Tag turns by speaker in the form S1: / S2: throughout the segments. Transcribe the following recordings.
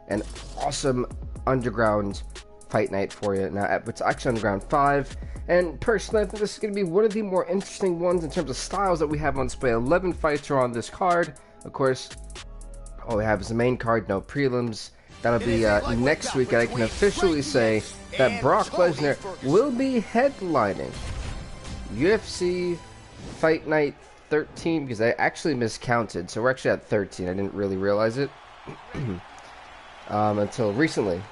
S1: an awesome underground fight night for you. Now, it's actually Underground 5, and personally, I think this is going to be one of the more interesting ones in terms of styles that we have on display. 11 fights are on this card. Of course, all we have is the main card, no prelims. That'll be next week, and I can officially say that Brock Lesnar will be headlining UFC Fight Night 13, because I actually miscounted, so we're actually at 13. I didn't really realize it until recently.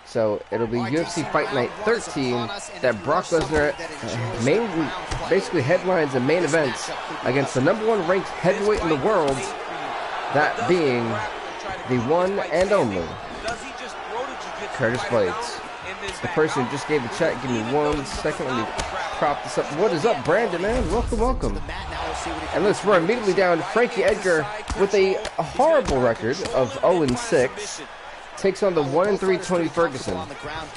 S1: So it'll be UFC Fight Night 13 that Brock Lesnar basically headlines the main events against the #1 ranked heavyweight in the world, that being the one and only Curtis Blades. The person who just gave the chat, give me 1 second, let me prop this up. What is up, Brandon, man? Welcome, welcome. And let's run immediately down Frankie Edgar with a horrible record of 0-6. Takes on the 1-3 Tony Ferguson.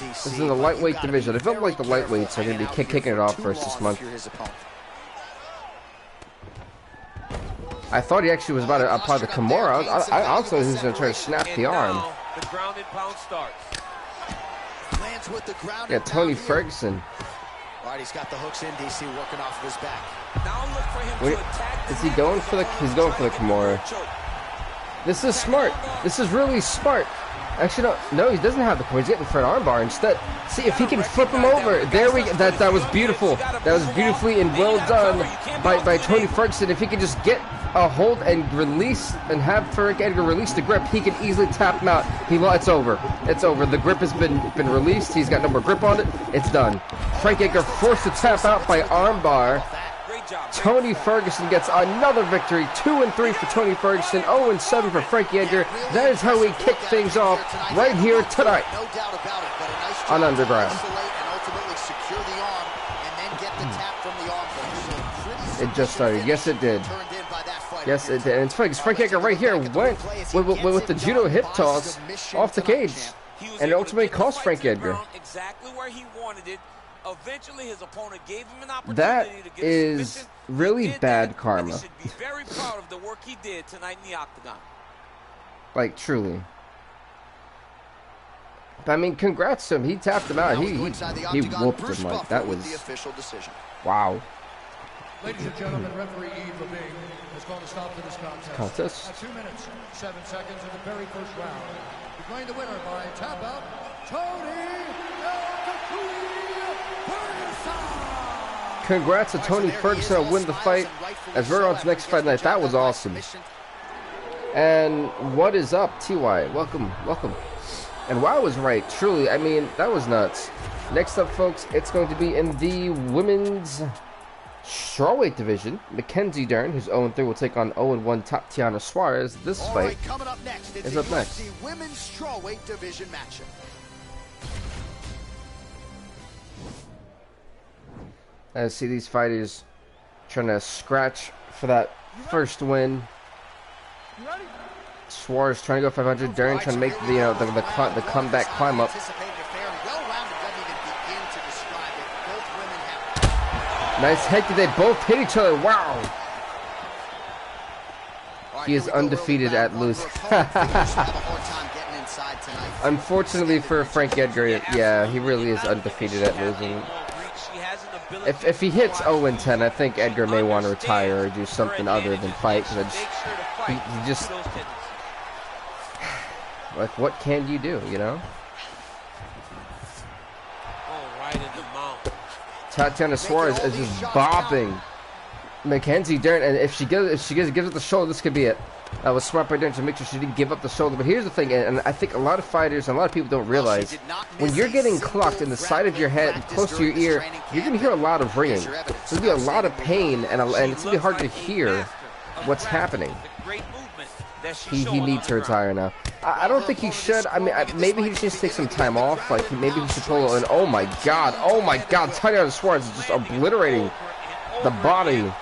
S1: This is in the lightweight division. I felt like the lightweights are going to be kicking it off for us this month. I thought he actually was about to apply the Kimura. I also thought he was going to try to snap the arm. Yeah, Tony Ferguson.
S2: Right, he's got the hooks in, DC working off of his back.
S1: Wait, is he going for the? He's going for the Kimura. This is smart. This is really smart. Actually, no, he doesn't have the Kimura. He's getting for an armbar instead. See if he can flip him over. There we go. That was beautiful. That was beautifully and well done by Tony Ferguson. If he can just get a hold and release and have Frank Edgar release the grip, he can easily tap him out. It's over. It's over. The grip has been released. He's got no more grip on it. It's done. Frank Edgar forced to tap out by armbar. Tony Ferguson gets another victory. 2-3 for Tony Ferguson. 0-7 for Frankie Edgar. That is how we kick things off right here tonight on Underground. It just started. Yes, it did. Yes, it did. And it's funny because Frank Edgar right here went with the judo hip toss off the cage, and it ultimately cost Frank Edgar.
S3: Exactly where he wanted it. Eventually, his opponent gave him an opportunity.
S1: That is really bad karma.
S3: He should be very proud of the work he did tonight in the octagon.
S1: Like, truly. But, I mean, congrats to him. He tapped him out. He whooped him. Like, that was... Wow.
S4: Ladies and gentlemen, referee Eve Levine has called a stop to this contest. At 2 minutes, 7 seconds of the very first round. Declaring the winner by tap out, Tony Ferguson.
S1: Congrats to Tony Ferguson on winning the fight. As we're on to the next fight night, that was awesome. And what is up, TY? Welcome, welcome. And wow was right, truly. I mean, that was nuts. Next up, folks, it's going to be in the women's strawweight division. Mackenzie Dern, who's 0-3, will take on 0-1 Tatiana Suarez. This fight
S2: coming up next.
S1: is up next.
S2: The women's strawweight division matchup.
S1: I see these fighters trying to scratch for that first win. Suarez trying to go 500. Dern trying to make the comeback climb up. Nice head kick. They both hit each other. Wow. He is undefeated at losing. Unfortunately for Frank Edgar, yeah, he really is undefeated at losing. If he hits 0-10, I think Edgar may want to retire or do something other than fight. Because he just like, what can you do, you know? Tatiana Suarez is just bopping Mackenzie Dern, and if she gives it the shoulder, this could be it. That was smart by Dern to make sure she didn't give up the shoulder. But here's the thing, and I think a lot of fighters and a lot of people don't realize, when you're getting clocked in the side of your head, close to your ear, you're going to hear a lot of ringing. There's going to be a lot of pain, and it's going to be hard to hear what's happening. He needs to retire now. I don't think he should. I mean, maybe he just needs to take some time off. Like, maybe he should pull an, oh my god, Tatiana Suarez is just obliterating the body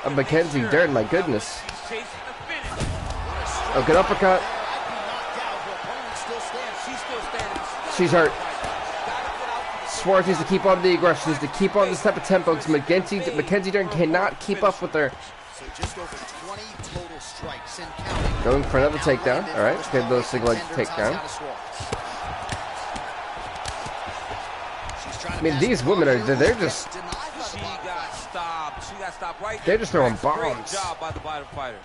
S1: of Mackenzie Dern, my goodness. Oh, good uppercut. She's hurt. Suarez needs to keep on the aggression, needs to keep on this type of tempo, because Mackenzie Dern cannot keep up with her.
S2: So just over 20 total strikes and counting.
S1: Going for another takedown. All right, good little single leg takedown. I mean, these women are—they're just.
S3: She got stopped. She got stopped right there.
S1: They're just throwing bombs.
S3: Great job by the bottom fighter.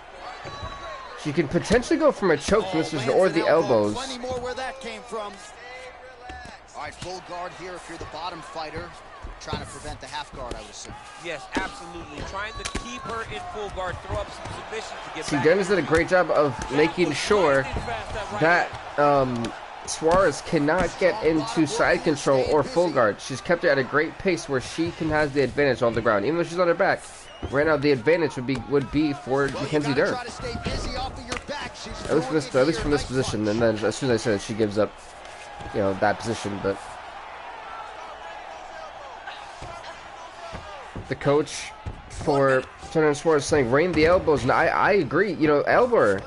S1: She can potentially go from a choke position or the elbows.
S2: Plenty more where that came from. All right, full guard here if you're the bottom fighter. Trying to prevent the half guard, I would assume.
S3: Yes, absolutely. Trying to keep her in full guard, throw up some submissions to get back.
S1: Dennis did a great job of making sure that Suarez cannot get into side control or full guard. She's kept it at a great pace where she can have the advantage on the ground, even though she's on her back. Right now, the advantage would be for Mackenzie Dern. At least from this position. And then as soon as I said it, she gives up, you know, that position. But the coach for Turner and Suarez saying rain the elbows, and I agree. You know, elbow her.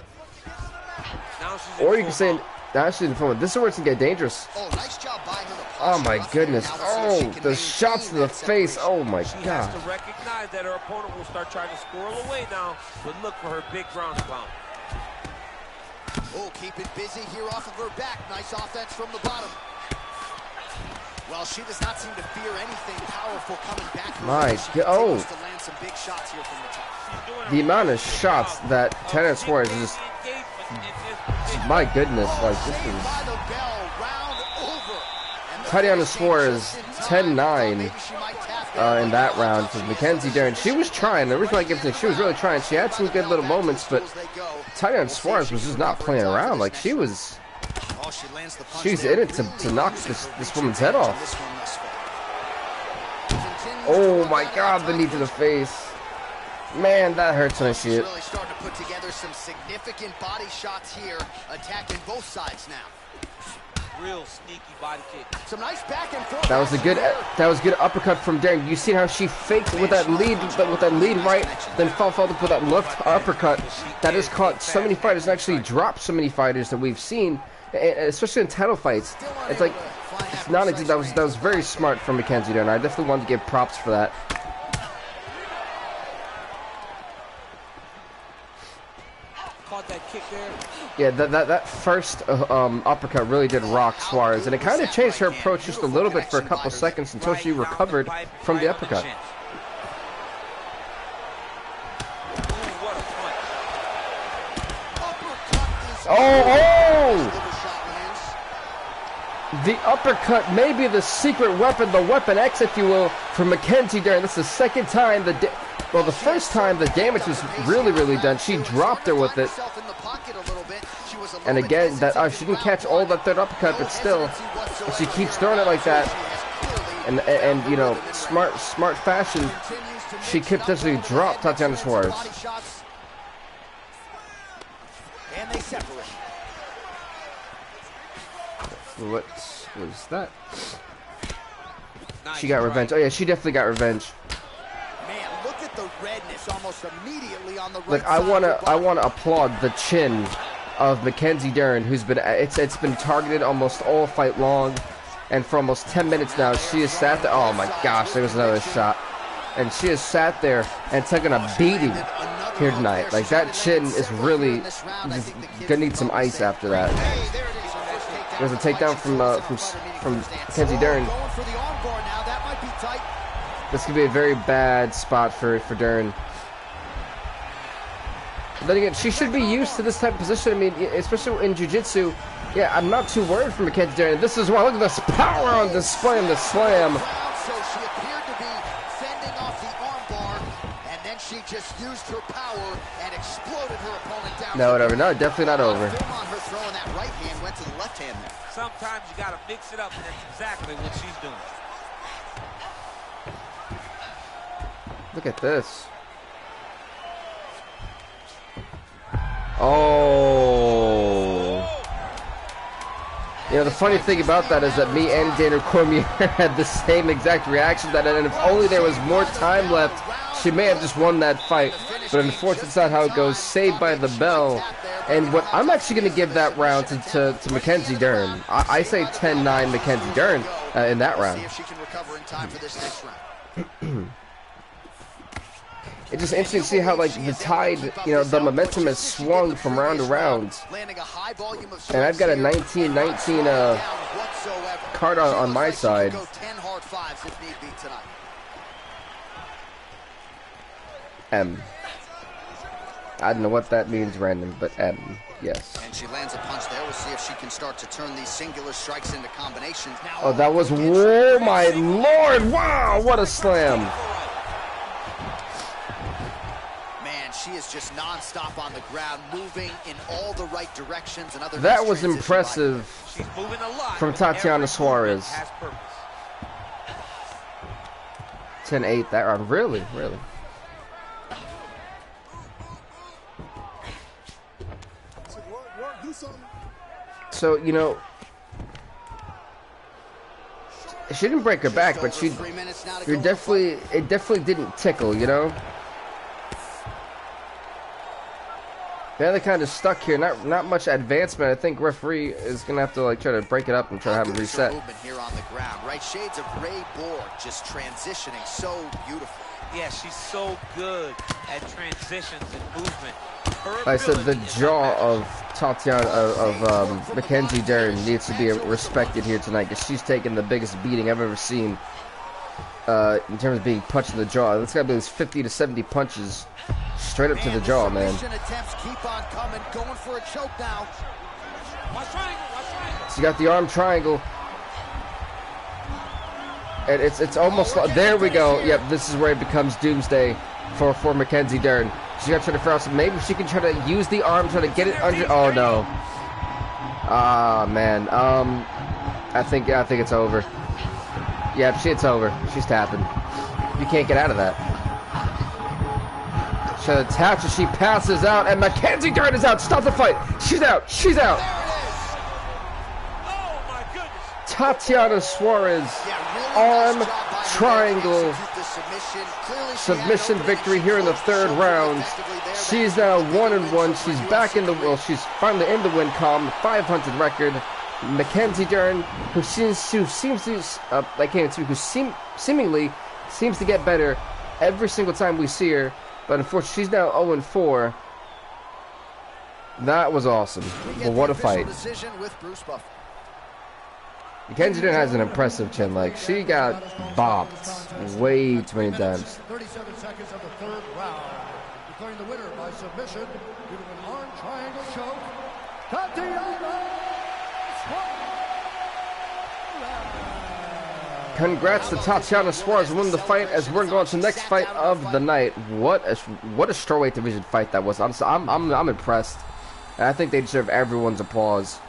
S1: Or you can say now she's in front. This is where it's gonna get dangerous.
S2: Oh, nice job by her.
S1: Oh my goodness! Oh, the shots to the face! Oh my
S3: She
S1: God!
S3: has to recognize that her opponent will start trying to squirrel away now, but look for her big ground pound.
S2: Oh, keep it busy here off of her back. Nice offense from the bottom. Well, she does not seem to fear anything powerful coming back.
S1: My God! Oh,
S2: to land some big shots here from the top.
S1: the amount of shots that Turner Suarez is just. My goodness! Like this is. Tatiana Suarez 10-9 in that round for Mackenzie Dern. She was trying. The reason I give it, she was really trying. She had some good little moments, but Tatiana Suarez was just not playing around. Like she's in it to knock this woman's head off. Oh my God! The knee to the face. Man, that hurts when I see it.
S2: Really starting to put together some significant body shots here, attacking both sides now.
S3: Real sneaky body kick.
S2: Some nice back and forth.
S1: That was a good uppercut from Dern. You see how she faked with that lead right, then followed up with that left uppercut. That has caught so many fighters and actually dropped so many fighters that we've seen, especially in title fights. It's like it's not that was very smart from Mackenzie Dern. I definitely wanted to give props for that.
S3: Caught that kick there.
S1: Yeah, that first uppercut really did rock Suarez, and it kind of changed her approach just a little bit for a couple seconds until she recovered from the uppercut. Oh! The uppercut may be the secret weapon, the Weapon X, if you will, for Mackenzie Dern. This is the second time the first time the damage was really done. She dropped her with it. And again, she didn't catch all that third uppercut, but still, if she keeps throwing it like that, and you know, smart fashion, she could potentially drop Tatiana Suarez.
S2: And they separate.
S1: What was that? She got revenge. Oh yeah, she definitely got revenge.
S2: Man, look at the redness almost immediately on the right
S1: Look, I wanna applaud the chin of Mackenzie Dern, who's been it's been targeted almost all fight long, and for almost 10 minutes now she has sat there. Oh my gosh, there was another shot, and she has sat there and taken a beating here tonight. Like that chin is really gonna need some ice after that. There's a takedown from Mackenzie Dern. This could be a very bad spot for Dern. But then again, she should be used to this type of position. I mean, especially in jiu-jitsu. Yeah, I'm not too worried for Mackenzie Dern. This is why, look at this power on display in the slam.
S2: So she appeared to be fending off the armbar, and then she just used her power and exploded her opponent down.
S1: No, whatever. No, definitely not over.
S2: Film on her throwing that right hand, went to the left hand there.
S3: Sometimes you gotta mix it up, and that's exactly what she's doing.
S1: Look at this. Oh. You know, the funny thing about that is that me and Dana Cormier had the same exact reaction to that, and if only there was more time left, she may have just won that fight. But unfortunately, that's not how it goes. Saved by the bell. And what I'm actually going to give that round to Mackenzie Dern. I say 10-9 Mackenzie Dern in that round.
S2: See if she can recover in time for this next round.
S1: It's just interesting to see how, like, the tide, you know, the momentum has swung from round to round. And I've got a 19-19 card on my side. M. I don't know what that means, random, but M. Yes.
S2: And she lands a punch there. We'll see if she can start to turn these singular strikes into combinations. Now,
S1: oh, that was, oh my lord! Wow, what a slam!
S2: Man, she is just non-stop on the ground, moving in all the right directions. And other
S1: that was impressive from Tatiana Suarez. 10-8 that round. Really, really. So, you know, she didn't break her back, but it definitely didn't tickle, you know? They're kind of stuck here, not much advancement. I think referee is gonna have to like try to break it up and try to have them reset.
S2: Movement here on the ground, right? Shades of Ray Borg, just transitioning so beautiful.
S3: Yeah, she's so good at transitions and movement.
S1: I said the jaw of Tatiana, Mackenzie Dern needs to be respected here tonight because she's taken the biggest beating I've ever seen in terms of being punched in the jaw. That's got to be 50 to 70 punches straight up to the jaw, man.
S2: Attempts keep on coming, going for a choke now.
S3: Watch triangle, watch triangle.
S1: She got the arm triangle. And it's almost like, there we go. Yep, this is where it becomes doomsday for Mackenzie Dern. She's got to try to figure out some, maybe she can try to use the arm, try to get it under. Oh no. Ah man. I think it's over. Yep, it's over. She's tapping. You can't get out of that. She attaches, she passes out, and Mackenzie Dern is out. Stop the fight. She's out. She's out.
S3: Oh my goodness.
S1: Tatiana Suarez, arm triangle submission victory here in the third round. She's now 1-1. She's back in the, well, she's finally in the win column, 500 record. Mackenzie Dern, who seemingly seems to get better every single time we see her, but unfortunately she's now 0-4. That was awesome. But what a fight. Mackenzie Dern has an impressive chin. Like, she got bopped way too many times.
S4: 37 seconds of the third round. Declaring the winner by submission due to an arm triangle choke, Tatiana Suarez.
S1: Congrats to Tatiana Suarez winning the fight as we're going to the next fight of the night. What a strawweight division fight that was. Honestly, I'm impressed. And I think they deserve everyone's applause.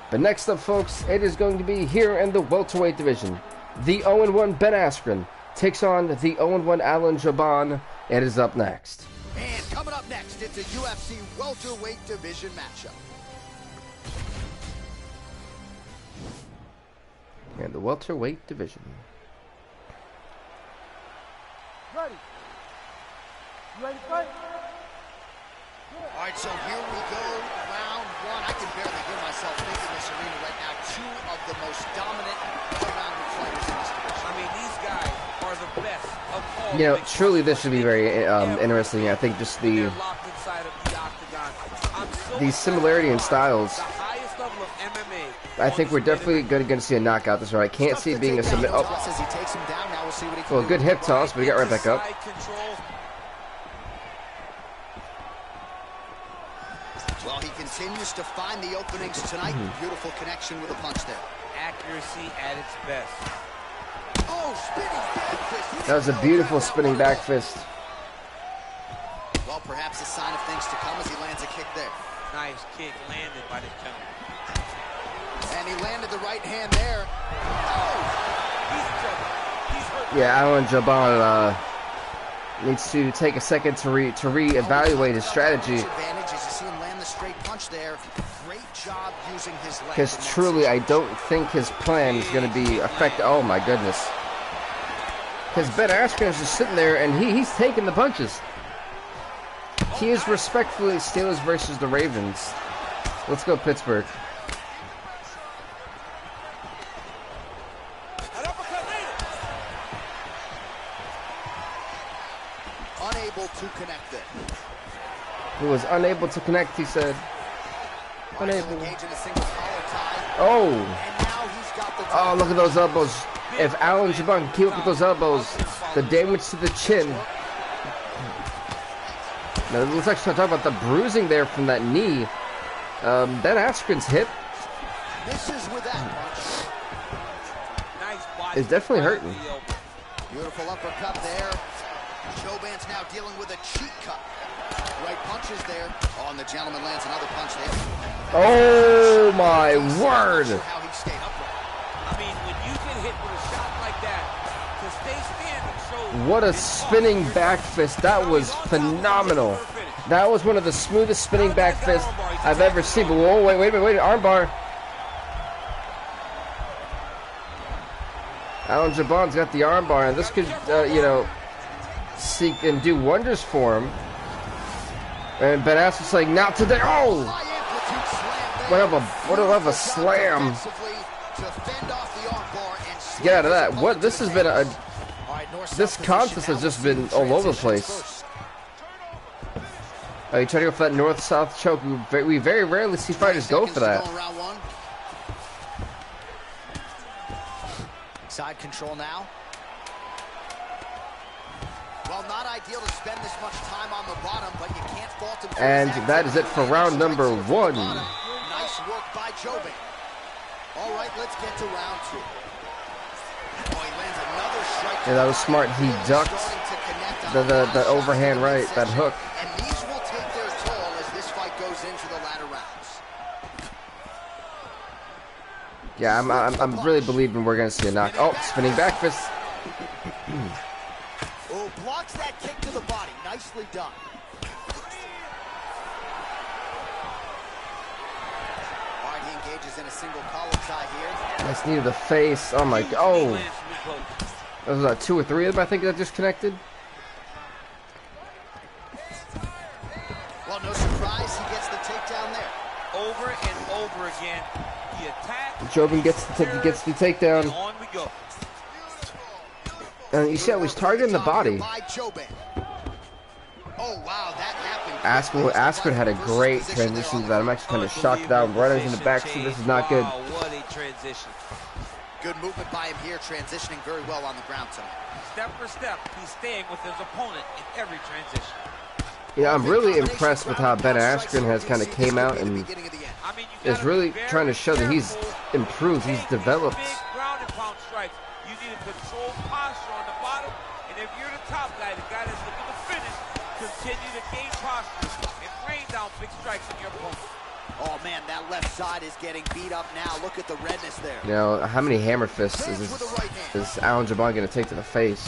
S1: But next up, folks, it is going to be here in the welterweight division. The 0-1 Ben Askren takes on the 0-1 Alan Jouban. It is up next.
S2: And coming up next, it's a UFC welterweight division matchup.
S1: And the welterweight division.
S5: Ready? You ready to fight?
S2: All right, so here we go, round one. I can barely hear myself thinking in this arena right now. Two of the most dominant all-round fighters in this division.
S3: I mean, these guys are the best of all.
S1: You know, truly this should be very interesting. I think just the similarity in styles.
S3: The highest level of MMA.
S1: I think we're definitely going to see a knockout this round. I can't see it being a submit. Oh, well, good hip toss, but he got right back up.
S2: Well, he continues to find the openings tonight. Beautiful connection with a punch there.
S3: Accuracy at its best.
S2: Oh, spinning back fist.
S1: That was a beautiful spinning back fist.
S2: Well, perhaps a sign of things to come as he lands a kick there.
S3: Nice kick landed by this gentleman.
S2: And he landed the right hand there. Oh!
S3: He's in trouble. He's hurt.
S1: Yeah, Alan Jouban needs to take a second to reevaluate his strategy.
S2: Advantage as you see him land the straight punch there. Great job using his legs.
S1: Because truly, I don't think his plan is going to be effective. Oh my goodness. Because Ben Askren is just sitting there and he's taking the punches. He is respectfully Steelers versus the Ravens. Let's go Pittsburgh.
S2: Unable to connect there.
S1: He was unable to connect, he said. Unable.
S2: Engage in a single collar tie.
S1: Oh.
S2: And now he's got the
S1: Oh, look at those elbows. If Alan Jabon can keep up with those elbows, the damage to the chin. Now, let's actually talk about the bruising there from that knee. Ben Askren's hip
S2: misses with that punch.
S1: is definitely hurting.
S2: Beautiful uppercut there. Joban's now dealing with a cheek cut. Right punches there. Oh, and the gentleman lands another punch there.
S1: Oh my word!
S2: How he stayed upright.
S3: I mean, when you get hit with a shot like that, to stay standing shows.
S1: What a spinning back fist. That was phenomenal. That was one of the smoothest spinning back fists I've ever seen. But whoa, wait a minute, armbar. Alan Jabon's got the armbar, and this could, you know, seek and do wonders for him. And Ben Askren's saying, not today. Oh! What of a slam. Get out of that. What? This has been this contest has just been all over the place. You try to go for that north-south choke. We very rarely see fighters go for that.
S2: Side control now. Well, not ideal to spend this much time on the bottom, but you can't fault him.
S1: And that is it for round number 1.
S2: Nice work by Joban. All right, let's get to round 2. Oh, he lands another strike.
S1: Yeah, that was smart. He ducked the overhand right, that hook.
S2: And these will take their toll as this fight goes into the latter rounds.
S1: Yeah, I'm really believing we're gonna see a knock. Oh, spinning back fist.
S2: Oh, blocks that kick to the body. Nicely done. All right, he engages in a single collar tie here.
S1: Nice knee to the face. Oh my. Oh. Those was 2 or 3 of them, I think, that just connected.
S2: Well, no surprise, he gets the takedown there.
S3: Over and over again, he attacks.
S1: Joban gets the takedown.
S3: And on we go.
S1: And you see how he's targeting the body.
S2: Oh wow, that happened.
S1: Askren had a great transition to that. I'm actually kind of shocked that I'm right in the back. So this is not good.
S3: Wow, what a transition.
S2: Good movement by him here, transitioning very well on the ground tonight.
S3: Step for step, he's staying with his opponent in every transition.
S1: Yeah, I'm really impressed with how Ben Askren has kind of came out and is really trying to show that he's improved, he's developed.
S3: Big ground and pound strikes. You need a controlled posture on the bottom, and if you're the top guy, the guy that's looking to finish, continue to gain posture and rain down big strikes on your opponent.
S2: Oh man, that left side is getting beat up now. Look at the redness there.
S1: You know, how many hammer fists is Alan Jabon going to take to the face?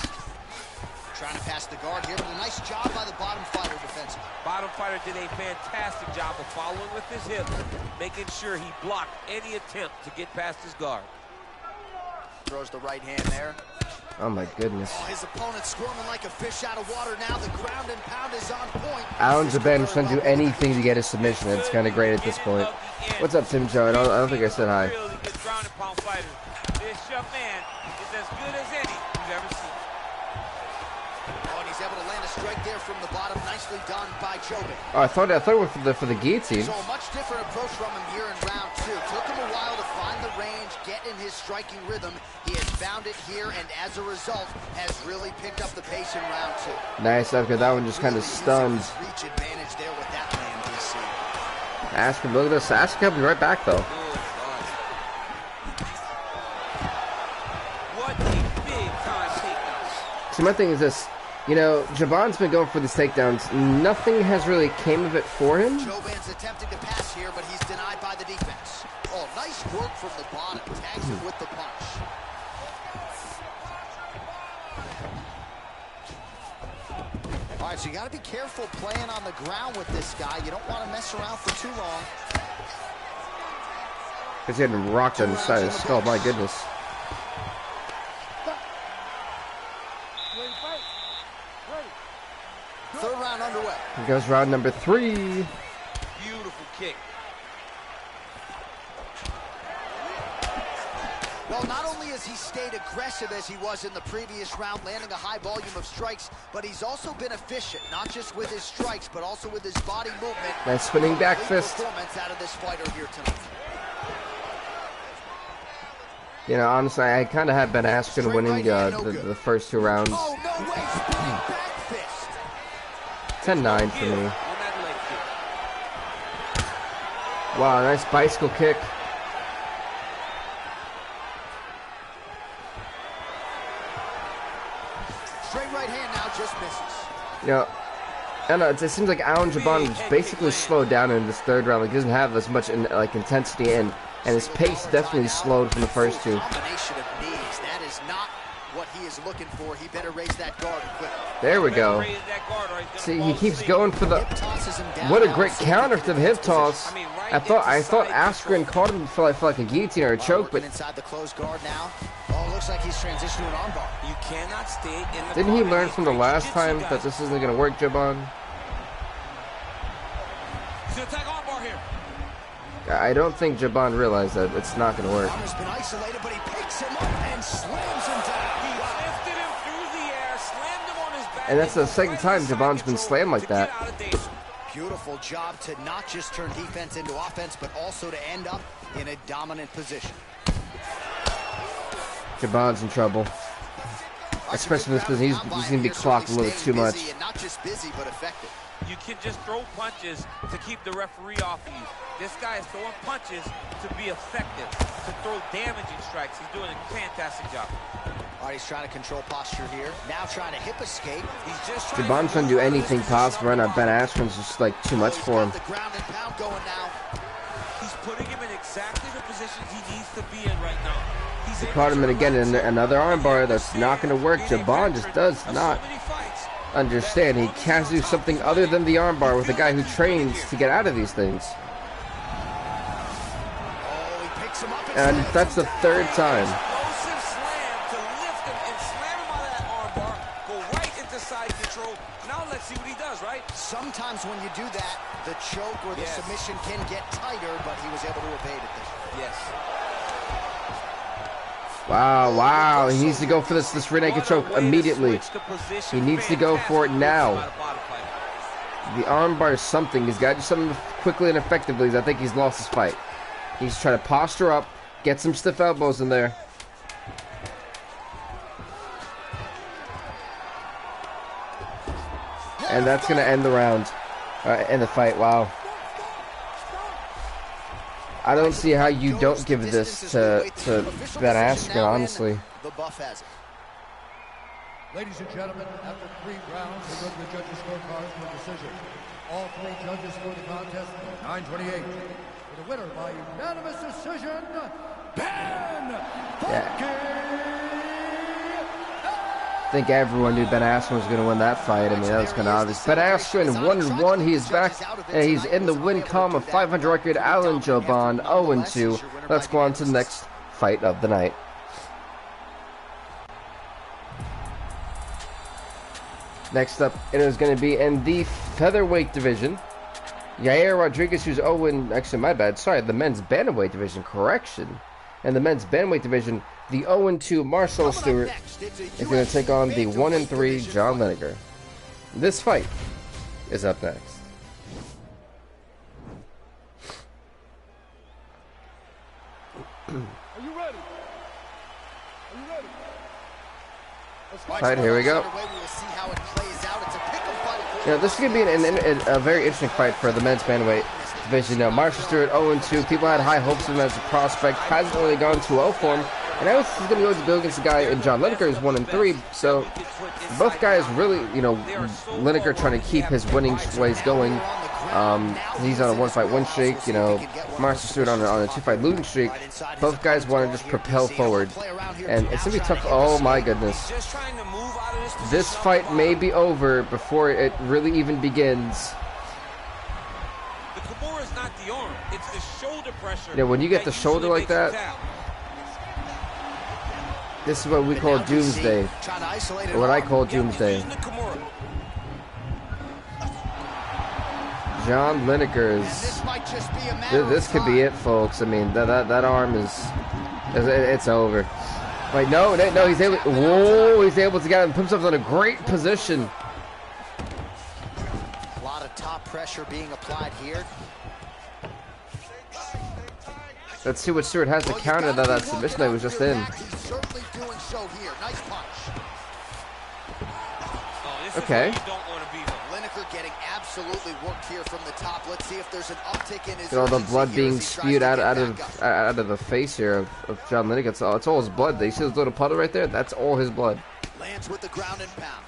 S2: Trying to pass the guard here, but a nice job by the bottom fighter defensive.
S3: Bottom fighter did a fantastic job of following with his hip, making sure he blocked any attempt to get past his guard.
S2: Throws the right hand there.
S1: Oh my goodness.
S2: Oh, his opponent squirming like a fish out of water now. The ground and pound is on point.
S1: Alan Jabon is trying to do anything to get his submission. It's kind of great at this point. What's up, Tim Joe? I don't think I said hi.
S3: Really good ground and pound fighter. This young man is as good as any you've ever seen.
S2: Oh, and he's able to land a strike there from the bottom. Nicely done by Joban.
S1: Oh, I thought it went for the guillotine.
S2: So a much different approach from him here in round 2. Took him a while to find the range, get in his striking rhythm. He has found it here, and as a result, has really picked up the pace in round 2.
S1: Nice, after that one just kind of stunned.
S2: Reach advantage there with that land, DC.
S1: Askren, look at this. Askren coming right back though.
S3: What a big time takedown.
S1: See, my thing is this. You know, Jabon's been going for these takedowns. Nothing has really came of it for him.
S2: Joban's attempting to pass here, but he's denied by the defense. Oh, nice work from the bottom. Tags him with the punch. All right, so you got to be careful playing on the ground with this guy. You don't want to mess around for too long.
S1: Because he had him rocked on the side of his skull. My goodness.
S2: Third round underway.
S1: Here goes round number 3.
S3: Beautiful kick.
S2: Well, not only has he stayed aggressive as he was in the previous round, landing a high volume of strikes, but he's also been efficient, not just with his strikes, but also with his body movement.
S1: Nice spinning back fist.
S2: Performance out of this fighter here tonight.
S1: You know, honestly, I kind of had Ben Askren winning the first 2 rounds.
S2: Oh, no way, spinning back fist.
S1: 10-9 for me. Wow, nice bicycle kick.
S2: Straight right hand now, just misses.
S1: You know, I don't know, it seems like Alan Jabon was basically slowed down in this 3rd round. Like, he doesn't have as much intensity and his pace definitely slowed from the first 2.
S2: Combination of knees, that is not what he is looking for. He better raise that guard quickly.
S1: There we go. See, he keeps going for the... What a great counter to the hip toss. I thought Askren caught him for like a guillotine or a choke, but...
S2: Inside the closed guard now. Oh, looks like he's transitioned to an armbar.
S3: You cannot stay in the
S1: Didn't he learn from the last time that this isn't going to work, Jabon?
S3: He's going to attack armbar here.
S1: I don't think Jabon realized that it's not going to work.
S2: He's been isolated, but he picks him up and slams him down.
S3: He lifted him through the air, slammed him on his back.
S1: And that's the second time Jabon's been slammed like that.
S2: Beautiful job to not just turn defense into offense, but also to end up in a dominant position.
S1: Jabon's in trouble. Especially in this position. He's going to be clocked a little too much.
S2: And not just busy, but effective.
S3: You can just throw punches to keep the referee off of you. This guy is throwing punches to be effective, to throw damaging strikes. He's doing a fantastic job.
S2: All right, he's trying to control posture here. Now trying to hip escape. He's just trying
S1: Jabon's trying to do anything possible right now. Ben Askren's just like too much for him.
S2: The ground and pound going now.
S3: He's putting him in exactly the positions he needs to be in right now.
S1: He caught him in again in another armbar that's not going to work. Jabon just does not understand. He can't do something other than the armbar with a guy who trains to get out of these things. And that's the 3rd time.
S3: Explosive slam to lift him and slam him out of that armbar. Go right into side control. Now let's see what he does, right?
S2: Sometimes when you do that, the choke or the submission can get tighter, but he was able to evade it there.
S3: Yes.
S1: Wow. He needs to go for this rear naked choke immediately. He needs to go for it now. The armbar is something. He's got to do something quickly and effectively. I think he's lost his fight. He's trying to posture up, get some stiff elbows in there. And that's going to end the round. End the fight. Wow. I don't see how you don't give this to Ben Askren, honestly.
S2: The buff has it.
S4: Ladies and gentlemen, after 3 rounds, we go to the judges' scorecards for decision. All 3 judges scored the contest 9-28. For the winner by unanimous decision,
S1: I think everyone knew Ben Askren was going to win that fight. I mean, that was kind of obvious. Ben Askren 1-1. He is back, and he's in the win column of 500 record. Alan Jabon 0-2. Let's go on to the next fight of the night. Next up, it is going to be in the featherweight division. Yair Rodriguez, who's 0-, actually, my bad. Sorry, the men's bantamweight division. Correction. In the men's bantamweight division, the 0-2 Marcel Stewart is going to take on the 1-3 John Lineker. This fight is up next.
S5: Are you ready? Are you ready?
S1: All right, here we go. Yeah, this is going to be a very interesting fight for the men's bantamweight division. Now, Marcel Stewart 0-2. People had high hopes of him as a prospect. Hasn't really gone 2-0 for him. And now he's going to go against a guy in John Lineker who's 1-3. So both guys really, Lineker trying to keep his winning ways going. He's on a 1-fight win streak. Marcel Stewart on a 2-fight losing streak. Both guys want to just propel forward, and it's gonna be tough. Oh my goodness! This fight may be over before it really even begins.
S3: The Kimura is not the arm; it's the shoulder pressure.
S1: When you get the shoulder like that, this is what we call doomsday, or what I call doomsday. John Lineker is.
S2: This might just be a matter
S1: This
S2: of
S1: could be
S2: time.
S1: it, folks. I mean, that arm is. It's over. Wait, no, he's able. Whoa, he's able to get him, put himself in a great position.
S2: A lot of top pressure being applied here.
S1: Let's see what Stewart has to counter that submission that he was just in.
S2: He's certainly doing so here. Nice punch.
S1: Okay.
S3: You don't want to be there.
S2: Lineker getting absolutely worked here from the top. Let's see if there's an uptick in his.
S1: Look at all the
S2: urgency
S1: blood
S2: here
S1: being
S2: as he tries
S1: spewed
S2: to
S1: out
S2: get back up.
S1: of the face here of John Lineker. It's all his blood. You see this little puddle right there? That's all his blood.
S2: Lands with the ground and pound.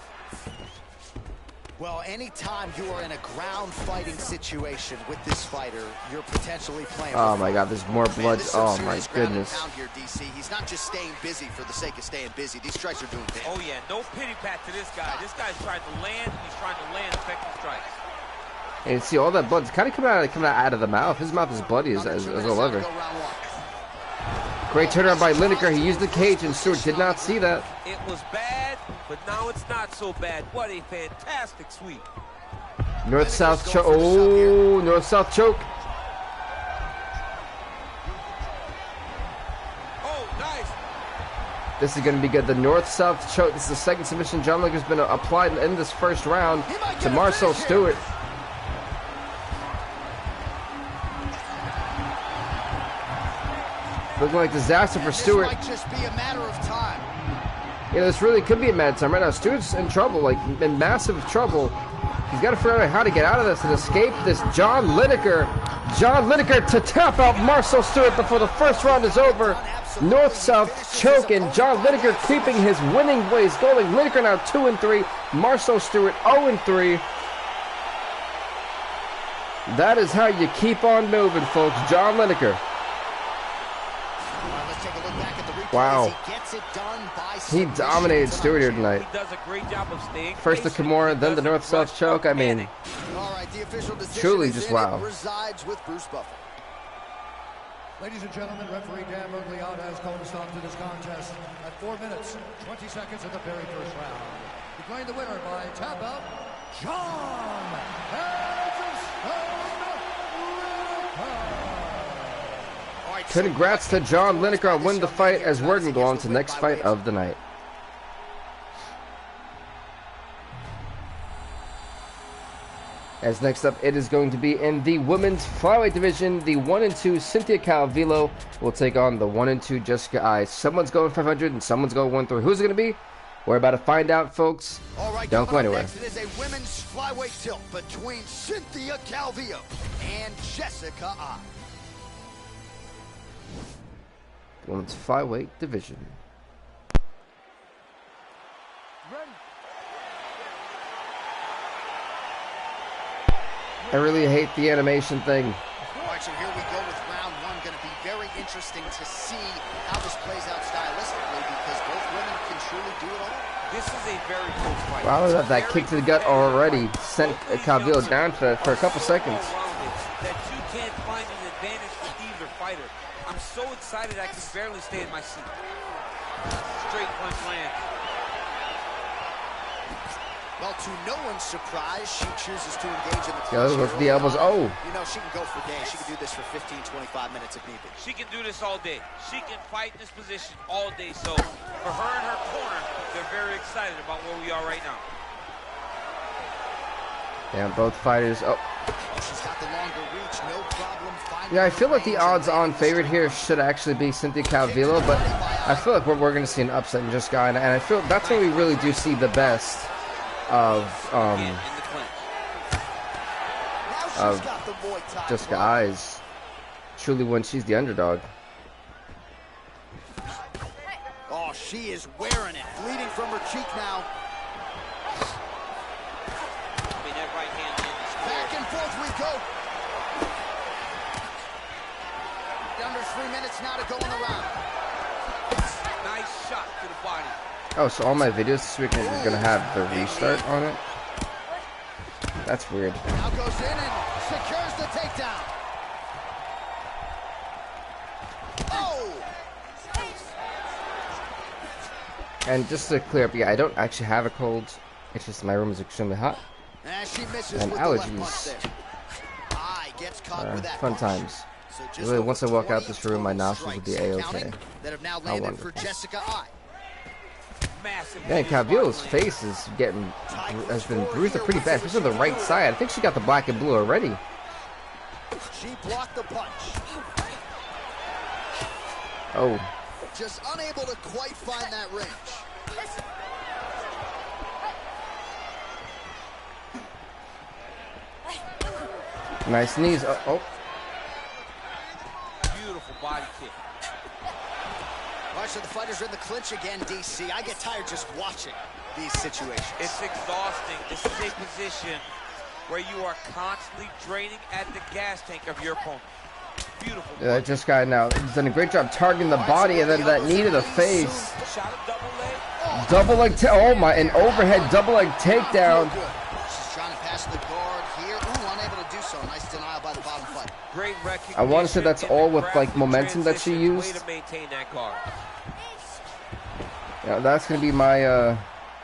S2: Well, anytime you are in a ground fighting situation with this fighter, you're potentially playing.
S1: Oh my God, there's more blood. Oh my goodness.
S2: Here, DC. He's not just staying busy for the sake of staying busy. These strikes are doing damage.
S3: Oh yeah, no pity pat to this guy. This guy's trying to land. He's trying to land effective strikes.
S1: And you see all that blood's kind of coming out of the mouth. His mouth is bloody as all ever. Great turnaround by Lineker. He used the cage, and Stewart did not see that.
S3: It was bad, but now it's not so bad. What a fantastic sweep.
S1: North-south choke. Oh, north-south choke.
S3: Oh, nice.
S1: This is going to be good. The north-south choke. This is the second submission John Lineker's been applied in this first round to Marcel Stewart. Looking like disaster for Stewart.
S2: This might just be a matter of time.
S1: Yeah, this really could be a mad time right now. Stewart's in trouble, like in massive trouble. He's got to figure out how to get out of this and escape this. John Lineker to tap out Marcel Stewart before the first round is over. North-south choke, and John Lineker keeping his winning ways going. Lineker now 2-3. Marcel Stewart 0-3. That is how you keep on moving, folks. John Lineker. Wow. He dominated Stewart here tonight.
S3: He does a great job of staying
S1: First the Kimura, then the north-south choke. I mean, truly just wow.
S4: Ladies and gentlemen, referee Dan Mergliata has called a stop to this contest at 4 minutes, 20 seconds of the very first round. Declaring the winner by tap out, John
S1: Congrats to John Lineker on winning the fight, as we're going to go on to the next fight of the night. As next up, it is going to be in the women's flyweight division. The 1-2 Cynthia Calvillo will take on the 1-2 Jessica Eye. Someone's going 500 and someone's going 1-3. Who's it going to be? We're about to find out, folks.
S2: All right,
S1: don't go anywhere.
S2: Next, it is a women's flyweight tilt between Cynthia Calvillo and Jessica Eye.
S1: Women's flyweight division. I really hate the animation thing.
S2: All right, so here we go with round one. Going to be very interesting to see how this plays out stylistically, because both women can truly do it all.
S3: This is a very close fight.
S1: Wow, that kick to the gut already sent Calvillo down for a couple seconds.
S3: That you can't find an advantage for either fighter. I'm so excited I can barely stay in my seat. Straight punch lands.
S2: Well, to no one's surprise, she chooses to engage in the
S1: Yeah, look at the elbows. Oh.
S2: You know, she can go for days. She can do this for 15, 25 minutes if need be.
S3: She can do this all day. She can fight in this position all day. So, for her and her corner, they're very excited about where we are right now.
S1: Yeah, both fighters. Oh.
S2: She's got the longer reach, no problem.
S1: Yeah, I feel like the odds-on favorite here should actually be Cynthia Calvillo, but I feel like we're going to see an upset in Jessica Eye, and I feel that's when we really do see the best of Jessica Eye's, truly when she's the underdog.
S2: Oh, she is wearing it, bleeding from her cheek now. Back and forth we go. Under 3 minutes now to go in the round.
S3: Nice shot to the body.
S1: Oh, so all my videos this week are going to have the restart on it? That's weird.
S2: Now goes in and secures the takedown. Oh!
S1: And just to clear up, yeah, I don't actually have a cold. It's just my room is extremely hot.
S2: And she misses
S1: And
S2: with the left
S1: allergies.
S2: punch there. gets caught with that
S1: fun
S2: punch.
S1: times.
S2: So just
S1: Really,
S2: over
S1: once I walk out
S2: 20
S1: this room, my
S2: total
S1: nostrils will be
S2: strikes
S1: A-okay.
S2: that have now
S1: How
S2: landed
S1: wonderful.
S2: for Jessica I.
S1: Yeah, Calvillo's face is has been bruised up pretty bad, especially on the right side. I think she got the black and blue already.
S2: She blocked the punch.
S1: Oh.
S2: Just unable to quite find that range.
S1: Nice knees. Oh.
S3: Beautiful body kick.
S2: All right, so the fighters are in the clinch again, DC. I get tired just watching these situations.
S3: It's exhausting. This is a position where you are constantly draining at the gas tank of your opponent. Beautiful.
S1: Yeah, just got now. He's done a great job targeting the body, and then that knee to the face.
S3: Shot a double leg.
S1: Double leg. Oh my! An overhead double leg takedown.
S2: She's trying to pass the guard here. Ooh, unable to do so. Nice denial by the bottom fighter.
S3: Great recognition.
S1: I want to say that's all with like momentum that she used.
S3: Way to maintain that guard.
S1: Yeah, that's gonna be my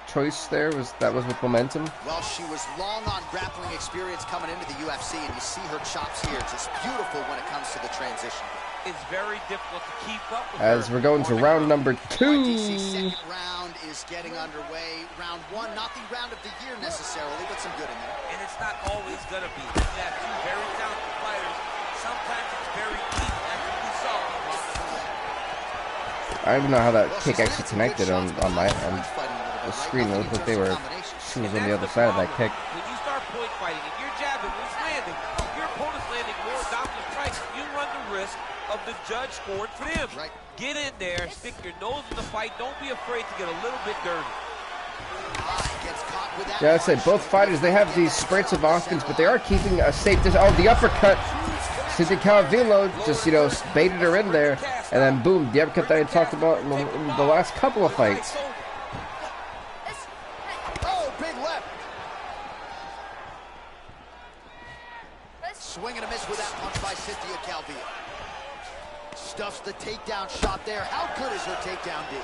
S1: choice. That was with momentum.
S2: Well, she was long on grappling experience coming into the UFC, and you see her chops here. Just beautiful when it comes to the transition.
S3: It's very difficult to keep up with
S1: As
S3: her.
S1: we're going to round number 2.
S2: DC's second round is getting underway. Round 1, not the round of the year necessarily, but some good in there.
S3: And it's not always going to be. You have two very talented fighters. Sometimes it's very deep, as we saw.
S1: I don't even know how that kick actually connected on the screen. It looked like they were shooting on the other side of that kick.
S3: When you start point fighting and you're jabbing, when he's landing, your opponent's landing more dominant strikes, you run the risk of the judge scoring for them.
S2: Right.
S3: Get in there, stick your nose in the fight. Don't be afraid to get a little bit dirty.
S1: Yeah, I'd say both fighters, they have these spurts of offense, but they are keeping a safe distance. Oh, the uppercut. Cynthia Calvillo just, baited her in there. And then, boom, the uppercut that I talked about in the last couple of fights.
S2: Oh, big left. Swing and a miss with that punch by Cynthia Calvillo. Stuffs the takedown shot there. How good is her takedown, D?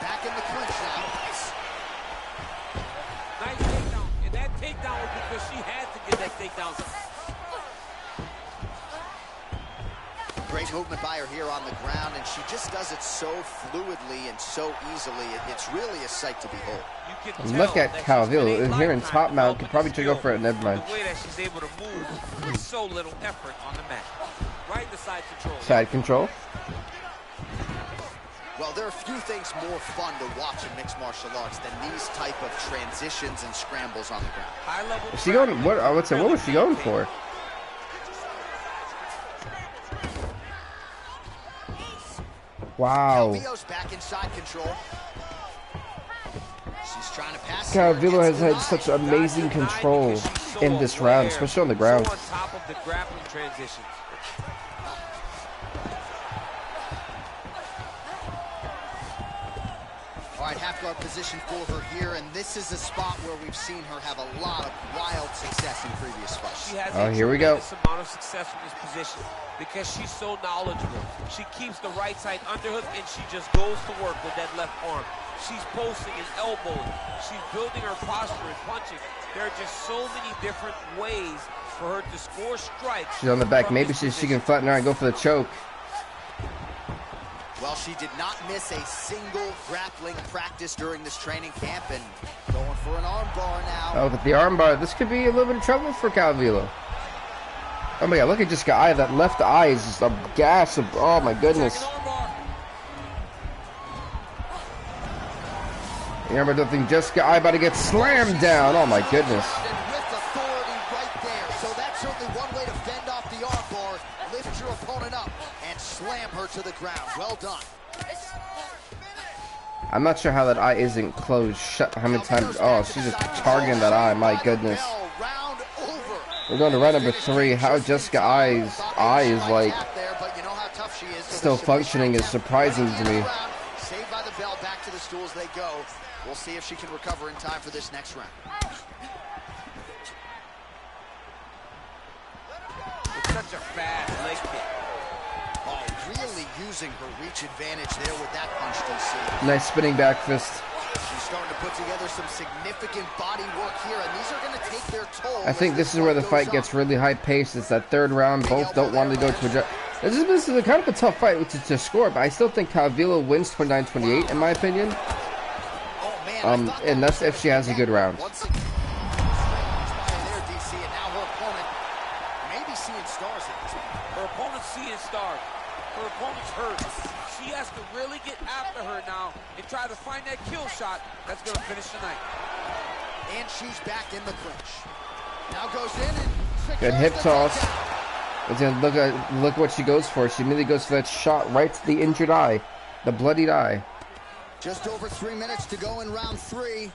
S2: Back in the clinch now.
S3: Nice takedown. And that takedown was because she had to get that takedown.
S2: Great movement by her here on the ground, and she just does it so fluidly and so easily. It's really a sight to behold.
S3: You can
S1: Look
S3: tell
S1: at
S3: that
S1: Calvillo here in top mount. Could probably go for it. Never mind.
S3: The way that she's able to move with so little effort on the mat. Right to side control.
S1: Side control.
S2: Well, there are few things more fun to watch in mixed martial arts than these type of transitions and scrambles on the ground.
S3: High level.
S1: Is she going? What I would say. What was she going for? Wow.
S2: Calvillo's back in side control. She's trying to pass.
S1: Calvillo has had such amazing control in this round, especially on the ground.
S3: So on top of the grappling transitions.
S2: All right, half guard position for her here, and this is a spot where we've seen her have a lot of wild success in previous fights.
S3: She has
S1: here we go.
S3: a tremendous amount of success from this position because she's so knowledgeable. She keeps the right side underhook, and she just goes to work with that left arm. She's posting and elbowing. She's building her posture and punching. There are just so many different ways for her to score strikes.
S1: She's on the back. Maybe she can flatten her and go for the choke.
S2: Well, she did not miss a single grappling practice during this training camp, and going for an arm bar now.
S1: Oh, but the arm bar. This could be a little bit of trouble for Calvillo. Oh my God! Look at Jessica eye. That left eye is just a gas of. Oh my goodness. The arm bar doesn't think Jessica eye about to get slammed down. Oh my goodness.
S2: And with authority right there. So that's certainly one way to fend off the arm bar. Lift your opponent up and slam her to the ground. Well done.
S1: I'm not sure how that eye isn't closed shut. How many times? Oh, she's just targeting that eye. My goodness. We're going to round number 3. How Jessica Eye's eye is like still functioning is surprising to me.
S2: Saved by the bell. Back to the stools they go. We'll see if she can recover in time for this next round.
S3: It's such a fast leg kick.
S2: Oh, really using her reach advantage there with that punch, DC.
S1: Nice spinning back fist.
S2: She's starting to put together some significant body work here, and these are going to take their toll.
S1: I think this is where the fight gets really high paced. It's that third round. Both don't want to go to a judge. This is a kind of a tough fight to score, but I still think Calvillo wins 29-28 in my opinion. And that's if she has a good round.
S3: Her opponent's seeing stars. Her opponent's hurt. She has to really get after her now and try to find that kill shot that's going to finish the night.
S2: And she's back in the clinch. Now goes in and
S1: good hip toss. And then look what she goes for. She immediately goes for that shot right to the injured eye, the bloodied eye.
S2: Just over 3 minutes to go in round 3.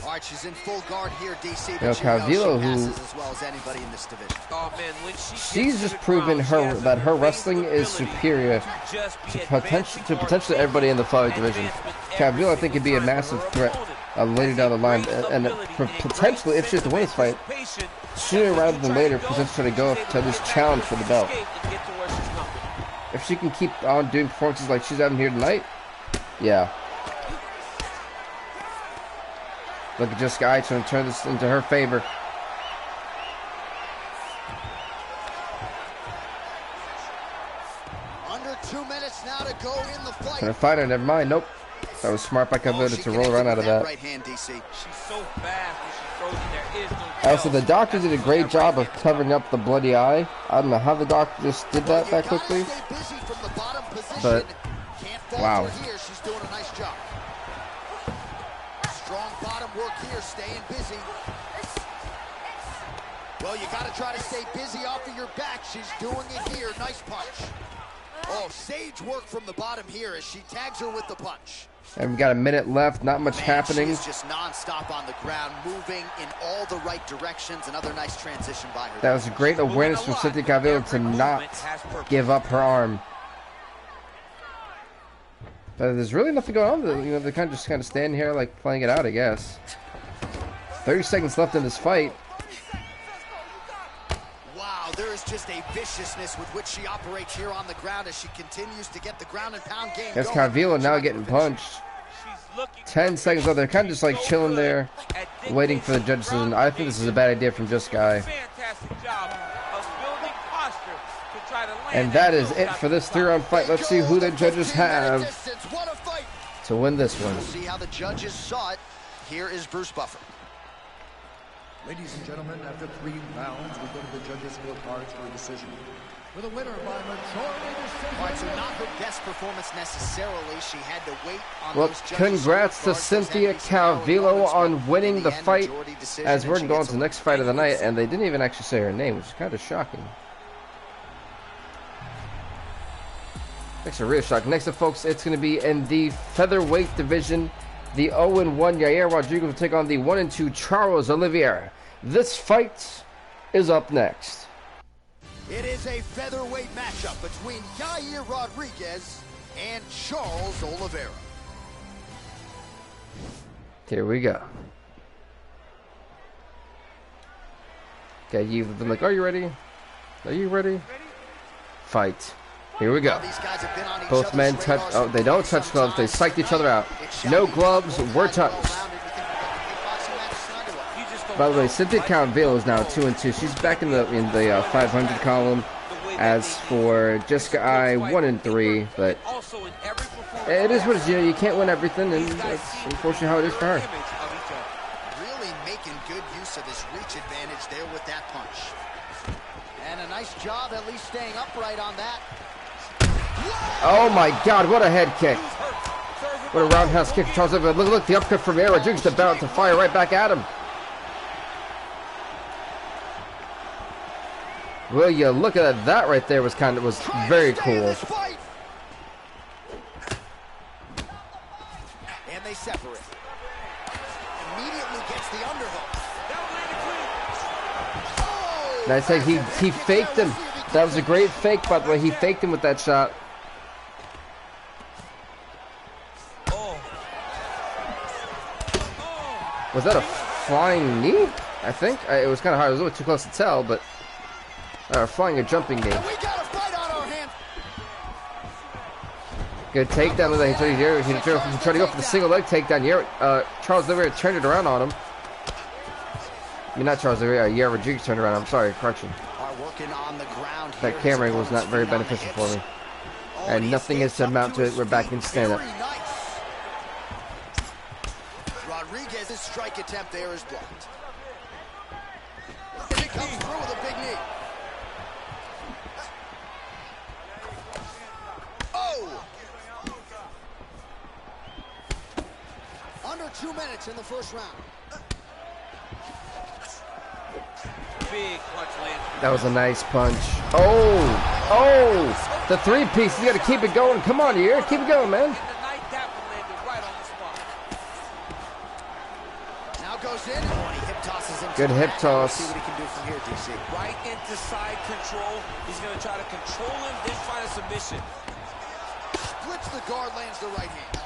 S2: All right, she's in full guard here, DC. But
S1: Calvillo, who
S2: as well as anybody in this division.
S3: Oh man, when
S1: she's just proven that her wrestling is superior to potentially everybody in the flyweight division. Calvillo, I think, could be a massive threat later down the line, and potentially, if she has to win this fight, sooner rather than later, potentially to go up to this challenge for the belt. If she can keep on doing performances like she's having here tonight, yeah. Look at Jessica Eye trying to turn this into her favor.
S2: Under 2 minutes now to go in the fight.
S1: Trying to fight her, never mind. Nope. That was smart by Calvillo to roll around out of that.
S2: Right hand, DC.
S3: She's so fast when she throws it, there is no
S1: Also, the doctor did a great job of covering up the bloody eye. I don't know how the doctor just did that quickly. But, wow.
S2: Here. She's doing a nice job. Strong bottom work here, staying busy. Well, you got to try to stay busy off of your back. She's doing it here. Nice punch. Oh, sage work from the bottom here as she tags her with the punch.
S1: And we got a minute left, not much happening.
S2: She's just non-stop on the ground, moving in all the right directions. Another nice transition by her.
S1: That was a great awareness from Cynthia Calvillo to not give up her arm. But there's really nothing going on. You know, they're kind of standing here, like, playing it out, I guess. 30 seconds left in this fight.
S2: Wow, there is just a viciousness with which she operates here on the ground as she continues to get the ground and pound game.
S1: There's Calvillo now getting punched. 10 seconds left. They're kind of just like chilling there, waiting for the judges. And I think this is a bad idea from Jessica Eye.
S3: Fantastic job of building posture to try to land.
S1: And that is it for this 3-round fight. Let's see who the judges have to win this one.
S2: We'll see how the judges saw it. Here is Bruce Buffer.
S4: Ladies and gentlemen, after 3 rounds, we go to the judges' scorecards for a decision. With a winner by majority decision.
S2: All right, so not her best performance necessarily. She had to wait on
S1: well,
S2: those judges'
S1: congrats to Cynthia Calvillo on winning the fight. As we're going to go on to the next fight of the night, and they didn't even actually say her name, which is kind of shocking. Next, a real shock. Next up, folks, it's going to be in the featherweight division. The 0-1 Yair Rodriguez will take on the 1-2 Charles Oliveira. This fight is up next.
S2: It is a featherweight matchup between Yair Rodriguez and Charles Oliveira.
S1: Here we go. Okay, you've been like, are you ready? Are you ready? Fight. Here we go. Both men touch. Oh, they don't touch gloves. They psych each other out. No gloves were touched. By the way, Cynthia Calvillo is now 2-2. She's back in the 500 column. As for Jessica Eye, 1-3. But it is what it is. You know, you can't win everything, and that's unfortunately how it is for her.
S2: Really making good use of his reach advantage there with that punch. And a nice job at least staying upright on that.
S1: Oh my God, what a head kick. What a roundhouse kick. Charles Oliveira. Look, the upcut from Yair Rodriguez about to fire right back at him. Will you look at that right there was very cool.
S2: And they separate. Immediately gets the underhook.
S1: And I said he faked him. That was a great fake, by the way. He faked him with that shot. Was that a flying knee? I think it was kind of hard. It was a little too close to tell, but flying or jumping knee. Good takedown. He tried to go for the single leg takedown. Charles Oliveira turned it around on him. I mean, not Charles Oliveira. Rodriguez turned around. I'm sorry, correction. That camera was not very beneficial for me. And nothing is to amount to it. We're back in stand-up.
S2: Rodriguez's strike attempt there is blocked. And it comes through with a big knee. Oh! Under 2 minutes in the first round.
S3: Big punch lands.
S1: That was a nice punch. Oh! The three-piece. You got to keep it going. Come on, here. Keep it going, man.
S2: Goes in. Oh, and he hip tosses him.
S1: Good hip toss.
S2: See what he can do from here, DC.
S3: Right into side control. He's going to try to control him, then find a submission.
S2: Splits the guard, lands the right hand.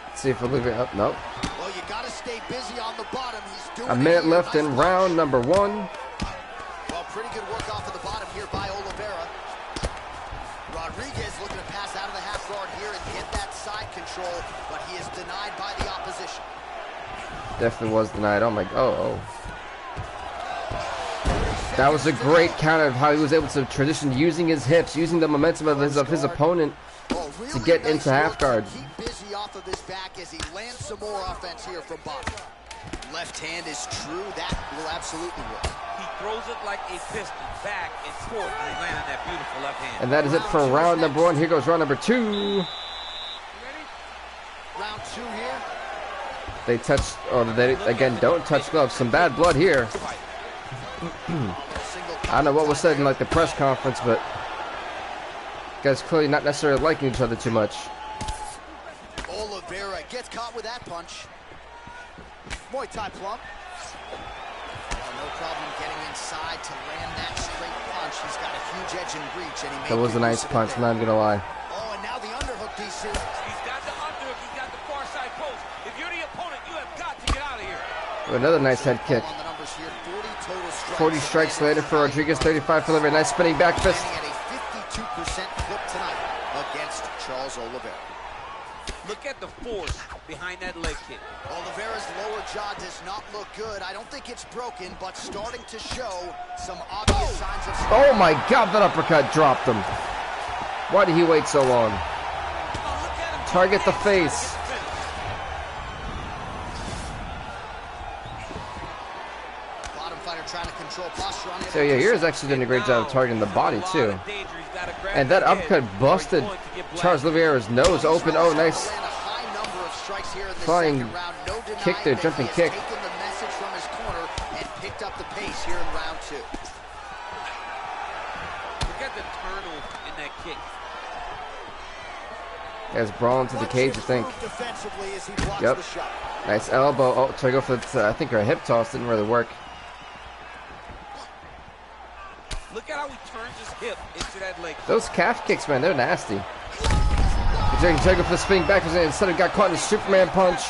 S1: Let's see if we'll leave it up. Nope.
S2: Well, you got to stay busy on the bottom. He's doing
S1: a minute left in round number 1.
S2: Well, pretty good work off of the bottom here by Oliveira. Rodriguez looking to pass out of the half guard here and get that side control, but he is denied by the opposition.
S1: Definitely was denied. Oh my, That was a great counter of how he was able to transition using his hips, using the momentum of his opponent to get into half guard.
S2: Keep busy off of his back as he lands some more offense here from bottom. Left hand is true. That will absolutely work.
S3: He throws it like a piston, back and forth, and he landed that beautiful left hand.
S1: And that is it for round number 1. Here goes round number 2.
S2: Round 2 here.
S1: They touched, or they again don't touch gloves. Some bad blood here. I don't know what was said in like the press conference, but guys clearly not necessarily liking each other too much.
S2: Oliveira gets caught with that punch. Muay Thai plump. No problem getting inside to land that straight punch. He's got a huge edge and reach, and he
S1: that was a nice punch, I'm not gonna lie.
S2: Oh, and now the underhook, DC.
S3: He's got the underhook, he's got the far side post. If you're the opponent, you have got to get out of here.
S1: Another nice head kick. 40 strikes later for Rodriguez, 35 for Oliveira. Nice spinning back fist.
S2: At a 52% clip tonight against Charles Oliveira.
S3: Look at the force behind that leg kick.
S2: Oliveira's lower jaw does not look good. I don't think it's broken, but starting to show some obvious signs of...
S1: Oh my God, that uppercut dropped him. Why did he wait so long? Target the face.
S2: Bottom fighter trying to control posture on it.
S1: So yeah, yours actually doing a great job of targeting the body too. And that uppercut busted Charles Oliveira's nose open. Oh, nice flying kick there, jumping kick.
S2: Taking the message from his corner and picked up the pace here in round 2.
S3: Look at the turtle in that kick.
S1: Guys brawling to the cage, I think. Yep. Nice elbow. Oh, try to go for the, I think her hip toss didn't really work.
S3: Look at how he turns his hip into that leg.
S1: Those calf kicks, man, they're nasty. He's trying to go for the spinning backwards and instead of got caught in a Superman punch.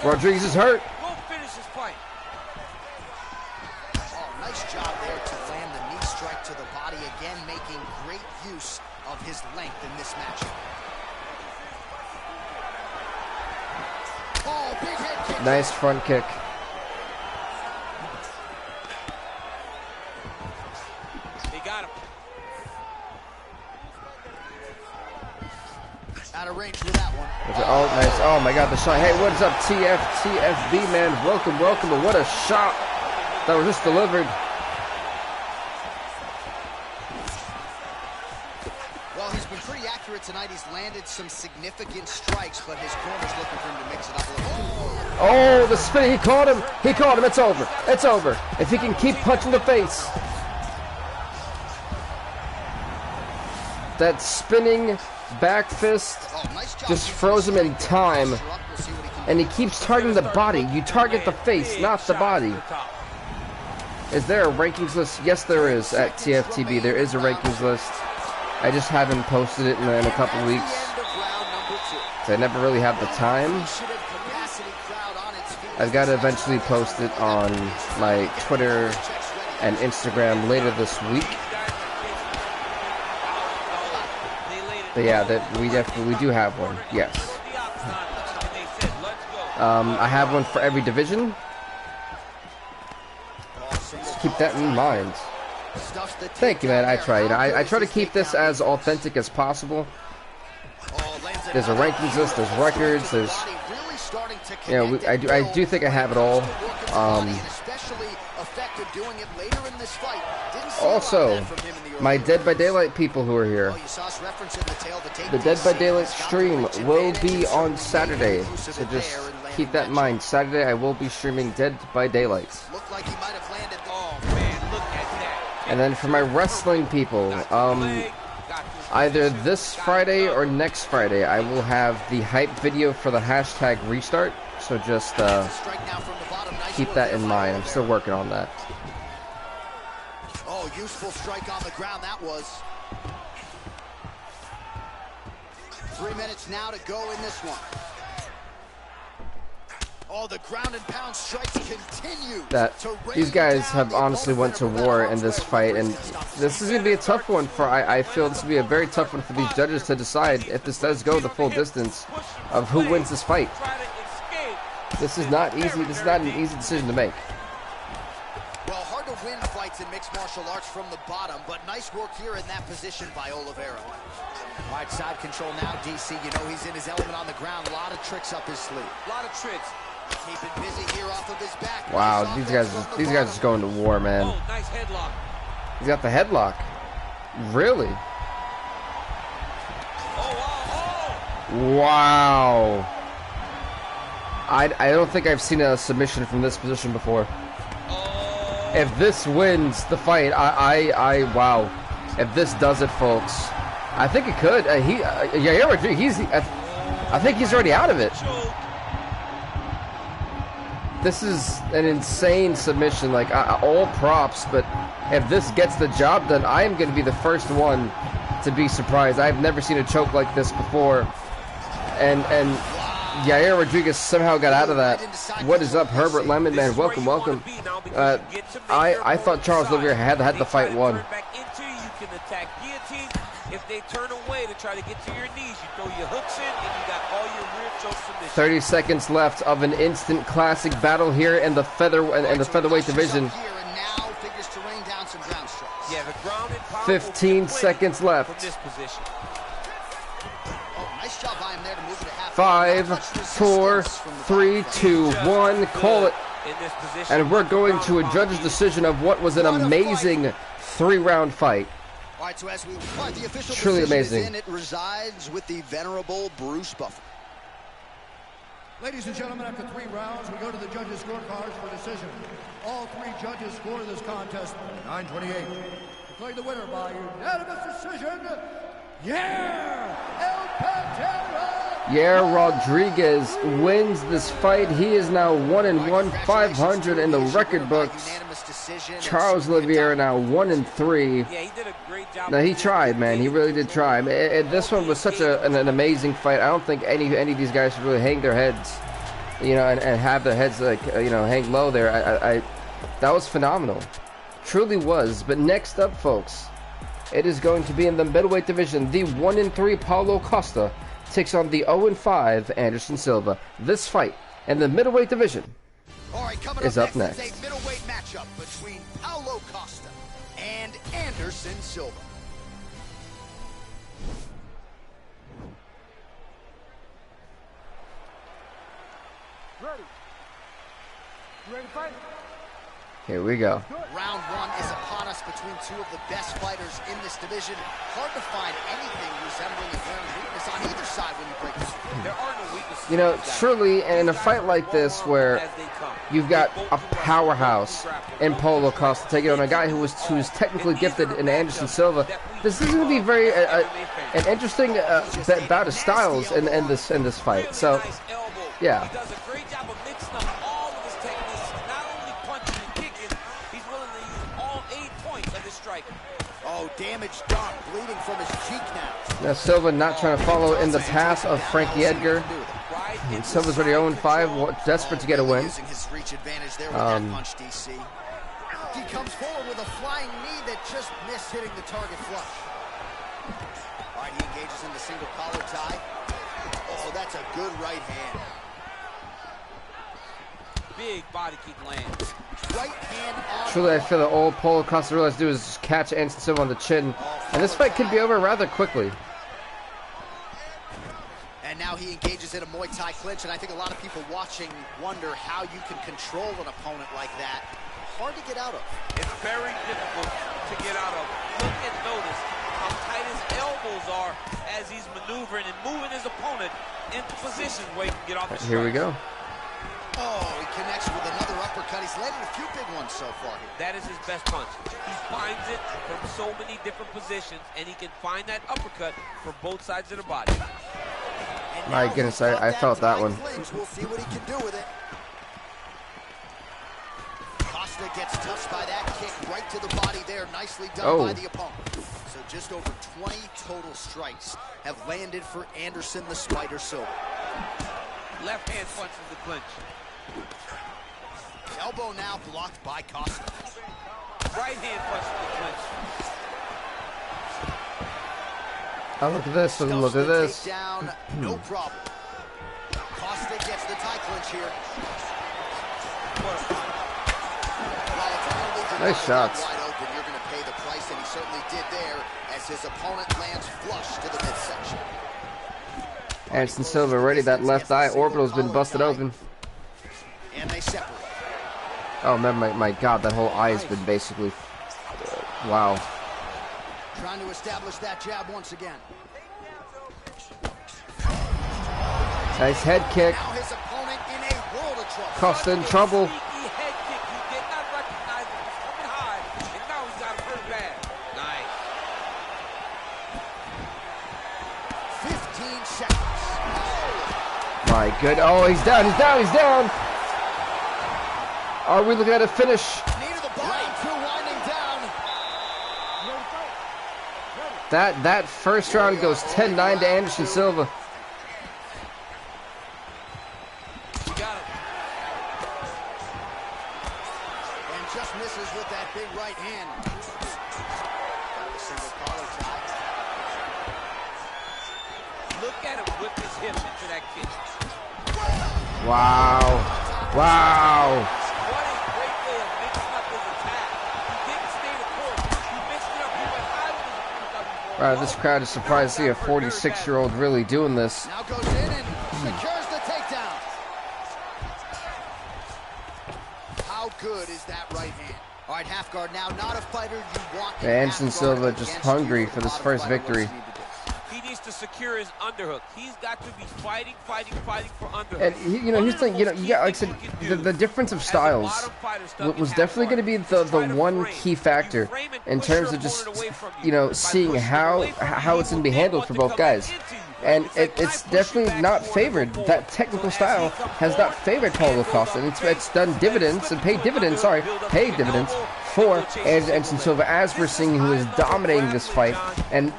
S1: Rodriguez is hurt.
S3: Go finish his fight.
S2: Oh, nice job there to land the knee strike to the body again, making great use of his length in this matchup. Oh, big head kick.
S1: Nice front kick.
S3: Got him.
S2: Out of range with that one.
S1: Oh, nice. Oh my God, the shot. Hey, what is up, TFB, man? Welcome, welcome. But what a shot that was just delivered.
S2: Well, he's been pretty accurate tonight. He's landed some significant strikes, but his corner's looking for him to mix it up a little.
S1: Oh, the spin. He caught him. He caught him. It's over. It's over. If he can keep punching the face. That spinning back fist just froze him in time, and he keeps targeting the body. You target the face, not the body. Is there a rankings list? Yes, there is at TFTB. There is a rankings list. I just haven't posted it in a couple weeks. So I never really have the time. I've got to eventually post it on my Twitter and Instagram later this week. But yeah, we do have one. Yes. I have one for every division. Just keep that in mind. Thank you, man. I try. I try to keep this as authentic as possible. There's a rankings list. There's records. There's, you know, I do think I have it all. Also, my Dead by Daylight people who are here. The Dead by Daylight stream will be on Saturday, so just keep that in mind. Saturday I will be streaming Dead by Daylight. And then for my wrestling people, either this Friday or next Friday, I will have the hype video for the hashtag restart. So just keep that in mind. I'm still working on that.
S2: Oh, useful strike on the ground that was. 3 minutes now to go in this one. Oh, the ground and pound strikes continue.
S1: These guys have honestly went to war in this fight, and this is going to be a tough one for, I feel this will be a very tough one for these judges to decide if this does go the full distance of who wins this fight. This is not easy. This is not an easy decision to make.
S2: Well, hard to win fights in mixed martial arts from the bottom, but nice work here in that position by Oliveira. Right side control now, DC. You know he's in his element on the ground. A lot of tricks up his sleeve. A lot of tricks. Keeping busy here off of his back.
S1: Wow, these guys are just going to war, man.
S3: Oh, nice headlock.
S1: He's got the headlock. Really? Wow. I don't think I've seen a submission from this position before. If this wins the fight, wow. If this does it, folks, I think it could. I think he's already out of it. This is an insane submission, like all props, but if this gets the job done, I am going to be the first one to be surprised. I've never seen a choke like this before, and Yair Rodriguez somehow got out of that. What is up, Herbert Lemon, man? Welcome, welcome. I thought Charles Oliveira had the fight won.
S3: If they turn away to try to get to your knees, you throw your hooks in, and you got all your rear choke submissions.
S1: 30 seconds left of an instant classic battle here in the featherweight division. 15 seconds left. 5, 4, 3, 2, 1. Call it. And we're going to a judge's decision of what was an amazing 3-round fight.
S2: All right, so as we report, the official
S1: truly amazing.
S2: In, it resides with the venerable Bruce Buffer.
S4: Ladies and gentlemen, after 3 rounds, we go to the judges' scorecards for decision. All 3 judges scored this contest 928. Declared the winner by unanimous decision,
S1: Yair Rodriguez wins this fight. He is now 1-1, 500 in the record books. Charles Oliveira now 1-3.
S3: Yeah, he did a great job.
S1: Now he tried, man. He really did try. This one was such an amazing fight. I don't think any of these guys should really hang their heads, you know, and have their heads like hang low there. That was phenomenal, truly was. But next up, folks, it is going to be in the middleweight division. The 1-3 Paulo Costa takes on the 0-5 Anderson Silva. This fight in the middleweight division is up next.
S2: Is a middleweight matchup between Paulo Costa and Anderson Silva.
S5: Ready? You ready to fight?
S1: Here we go.
S2: Round 1 is upon us between 2 of the best fighters in this division. Hard to find anything resembling a glaring weakness on either side when you break this.
S3: There are no weaknesses.
S1: You know, truly, in a fight like this where you've got a powerhouse in Paulo Costa taking on a guy who's technically gifted in Anderson Silva, this is going to be very an interesting bout of styles in this fight. So, yeah.
S3: He does a great job of mixing up all of his techniques, not only punching and kicking, he's willing to use all 8 points of his striking.
S2: Oh, damaged dog, bleeding from his cheek now.
S1: Now Silva not trying to follow in the path of Frankie Edgar. Silva's already 0-5, desperate to get a win.
S2: He comes forward with a flying knee that just missed hitting the target flush. All right, he engages in the single collar tie. Oh, that's a good right hand.
S3: Big body kick lands.
S2: Right hand on.
S1: Truly, I feel that all Paulo Costa realized to do is just catch Anderson Silva on the chin. And this fight could be over rather quickly.
S2: And now he engages in a Muay Thai clinch, and I think a lot of people watching wonder how you can control an opponent like that. Hard to get out of.
S3: It's very difficult to get out of. Look and notice how tight his elbows are as he's maneuvering and moving his opponent into positions where he can get off the strikes.
S1: Here we go.
S2: Oh, he connects with another uppercut. He's landed a few big ones so far here.
S3: That is his best punch. He finds it from so many different positions, and he can find that uppercut from both sides of the body.
S1: My goodness, I felt that one.
S2: We'll see what he can do with it. Costa gets touched by that kick right to the body there. Nicely done by the opponent. So just over 20 total strikes have landed for Anderson the Spider Silva.
S3: Left hand punches the clinch.
S2: Elbow now blocked by Costa.
S3: Right hand punches the clinch.
S1: Oh, look at this, look at this.
S2: Down, no problem. Costa gets the tie clinch here.
S1: Nice shots.
S2: Wide open, you're going to pay the price, and he certainly did there as his opponent lands flush to the midsection.
S1: Anderson Silva already, that left eye orbital's been busted open.
S2: And they separate.
S1: Oh man, my God, that whole eye has been basically, wow.
S2: Trying to establish that jab once again.
S1: Nice head kick.
S2: Now his opponent in a world of trouble.
S1: Costa in trouble.
S3: Sneaky head kick. He did not recognize it. He's coming high, and now he's got him hurt bad. Nice.
S2: 15 seconds.
S1: My good. Oh, he's down. He's down. He's down. Are we looking at a finish?
S2: Knee to the body. Round two winding down.
S1: That first round goes 10-9 to Anderson Silva.
S3: You got him.
S2: And just misses with that big right hand. Got the single collar tie.
S3: Look at him whip his hip into that kick.
S1: Wow. Wow.
S3: What a great way of mixing up his attack. He didn't stay the course. He mixed it up. He went high with his before.
S1: Wow, this crowd is surprised to see a 46-year-old really doing this.
S2: Now goes in and secures the takedown. How good is that right hand? All right, half guard now, not a fighter you want.
S1: Anderson Silva just hungry for this first victory.
S3: He needs to secure his underhook. He's got to be fighting for underhook.
S1: And here's the thing, like I said, the difference of styles was definitely going to be the one key factor in terms of just seeing how it's going to be handled for both guys. And it's definitely not favored. That technical style has not favored Paulo Costa, and it's done dividends and paid dividends for Anderson Silva, as we're seeing, who is dominating this fight. And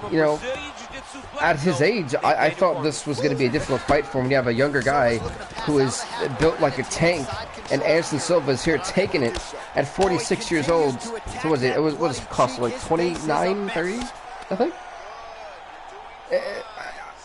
S1: at his age, I thought this was going to be a difficult fight for him. You have a younger guy who is built like a tank, and Anderson Silva is here taking it at 46 years old. So what does it cost, like 29, 30, I think?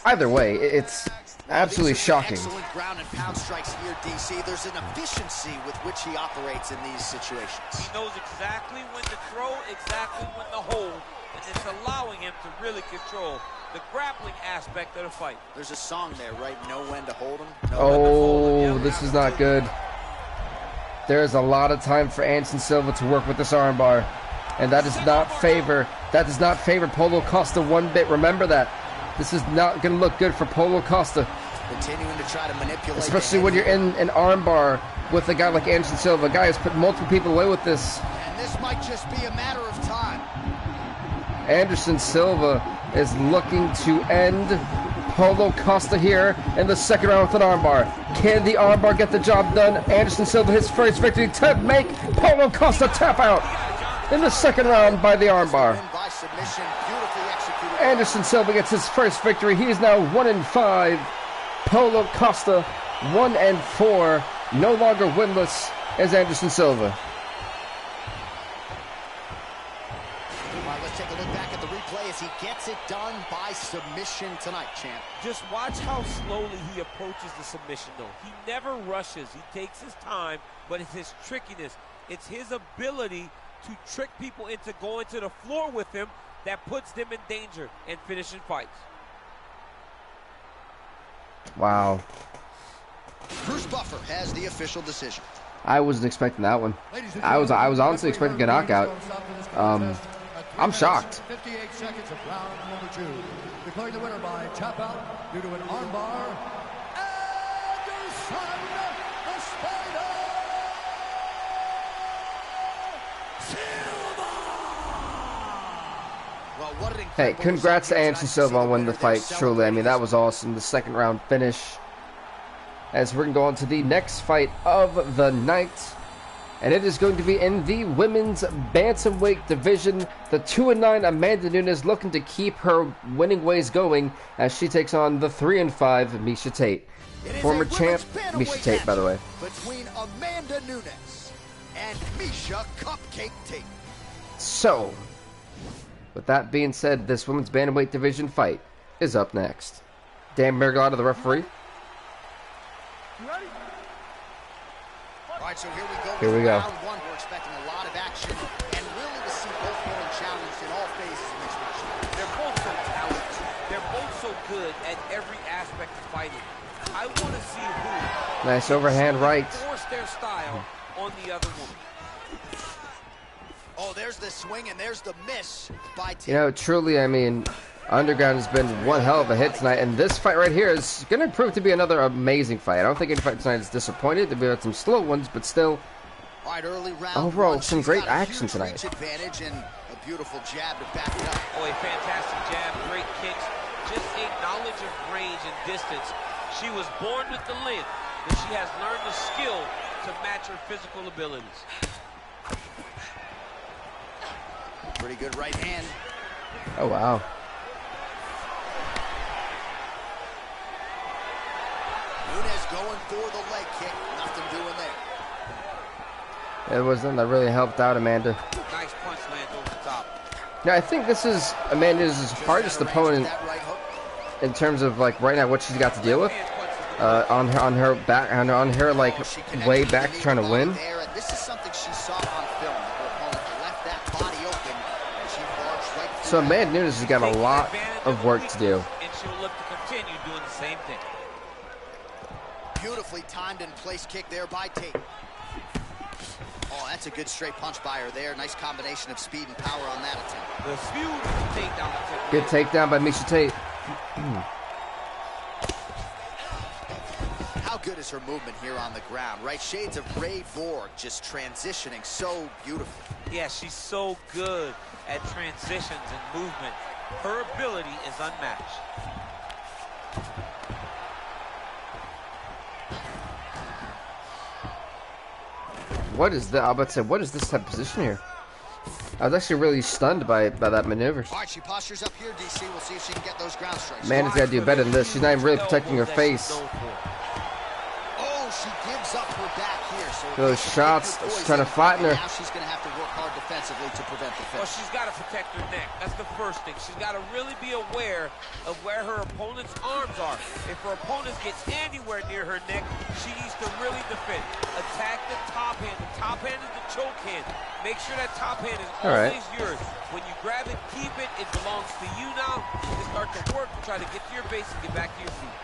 S1: Either way, it's absolutely shocking.
S2: Excellent ground and pound strikes here, DC. There's an efficiency with which he operates in these situations.
S3: He knows exactly when to throw, exactly when to hold, and it's allowing him to really control the grappling aspect of the fight.
S2: There's a song there, right? Know when to hold him.
S1: Oh, this is not good. There's a lot of time for Anderson Silva to work with this armbar, and that does not favor Paulo Costa one bit. Remember that. This is not going to look good for Paulo Costa.
S2: Continuing to try to manipulate.
S1: Especially when you're in an armbar with a guy like Anderson Silva. A guy has put multiple people away with this.
S2: And this might just be a matter of time.
S1: Anderson Silva is looking to end Paulo Costa here in the second round with an armbar. Can the armbar get the job done? Anderson Silva, his first victory, to make Paulo Costa tap out in the second round by the armbar.
S2: By submission, beautifully executed.
S1: Anderson Silva gets his first victory. He is now 1-5. Paulo Costa 1-4. No longer winless as Anderson Silva.
S2: take a look back at the replay as he gets it done by submission tonight, champ.
S3: Just watch how slowly he approaches the submission, though. He never rushes. He takes his time, but it's his trickiness. It's his ability to trick people into going to the floor with him that puts them in danger and finishing fights.
S1: Wow.
S2: Bruce Buffer has the official decision.
S1: I wasn't expecting that one. I was honestly expecting a knockout. I'm shocked.
S4: 58 seconds of round number 2. Declaring the winner by tap out due to an armbar. Anderson, the Spider Silva.
S2: Well, what an
S1: Hey,
S2: incredible
S1: congrats to
S2: result here
S1: Anderson
S2: tonight.
S1: Silva on
S2: See the
S1: winning the
S2: winner there
S1: fight. Truly, I mean, that was awesome. The second round finish. As we're going to go on to the next fight of the night. And it is going to be in the women's bantamweight division. The 2-9 Amanda Nunes looking to keep her winning ways going as she takes on the 3-5 Miesha Tate. Former champ Miesha Tate, by the way.
S2: Between Amanda Nunes and Miesha Cupcake Tate.
S1: So, with that being said, this women's bantamweight division fight is up next. Dan Mergado, the referee.
S5: Ready?
S2: All right, so here we go.
S1: Here we go.
S2: Round 1, we're expecting a lot of action and really to see both women challenged in all phases of mixed martial arts.
S3: They're both so talented. They're both so good at every aspect of fighting. I want to see who
S1: Nice overhand right.
S3: force their style on the other woman.
S2: Oh, there's the swing and there's the miss by Tate.
S1: You know, truly, I mean, Underground has been one hell of a hit tonight, and this fight right here is going to prove to be another amazing fight. I don't think any fight tonight is disappointed. We've had some slow ones, but still,
S2: All right, early round
S1: overall,
S2: 1,
S1: some
S2: she's
S1: great
S2: got a
S1: action
S2: huge
S1: tonight.
S2: reach advantage and a beautiful jab to back it up.
S3: Oh, a fantastic jab, great kicks, just a knowledge of range and distance. She was born with the length, but she has learned the skill to match her physical abilities.
S2: Pretty good right hand.
S1: Oh, wow.
S2: Nunes going for the leg kick. Nothing doing there.
S1: It wasn't that really helped out Amanda.
S3: Nice punch lands over the top.
S1: Now, I think this is Amanda's hardest opponent
S2: That right hook.
S1: in terms of, like, right now what she's got to deal with. On her back, on her like
S2: She connected
S1: way
S2: with the
S1: back
S2: knee
S1: trying to
S2: body
S1: win.
S2: there, and this is something she saw on film. Her opponent left that body open, and she barged right through
S1: So
S2: that.
S1: Amanda Nunes has got a lot of work to do.
S3: And she'll look to continue doing the same thing.
S2: Beautifully timed and placed kick there by Tate. Oh, that's a good straight punch by her there. Nice combination of speed and power on that attempt.
S3: The beautiful takedown attempt.
S1: Good takedown by Miesha Tate.
S2: How good is her movement here on the ground, right? Shades of Ray Borg, just transitioning so beautifully.
S3: Yeah, she's so good at transitions and movement. Her ability is unmatched.
S1: What is that? I was about to say, what is this type of position here? I was actually really stunned by that maneuver.
S2: All right, she postures up here, DC. We'll see if she can get those ground strikes.
S1: Amanda's got to do better than this. She's not even really protecting her face.
S2: Oh, she gives up her back here. So
S1: Those shots, she's trying to flatten her.
S2: Now she's going to have to work hard defensively to prevent the
S3: Well,
S2: finish.
S3: she's got to protect her neck. That's the first thing. She's got to really be aware of where her opponent's arms are. If her opponent gets anywhere near her neck, she needs to really defend. Attack the top hand. The top hand is the choke hand. Make sure that top hand is always yours. When you grab it, keep it. It belongs to you now. You can start to work to try to get to your base and get back to your feet.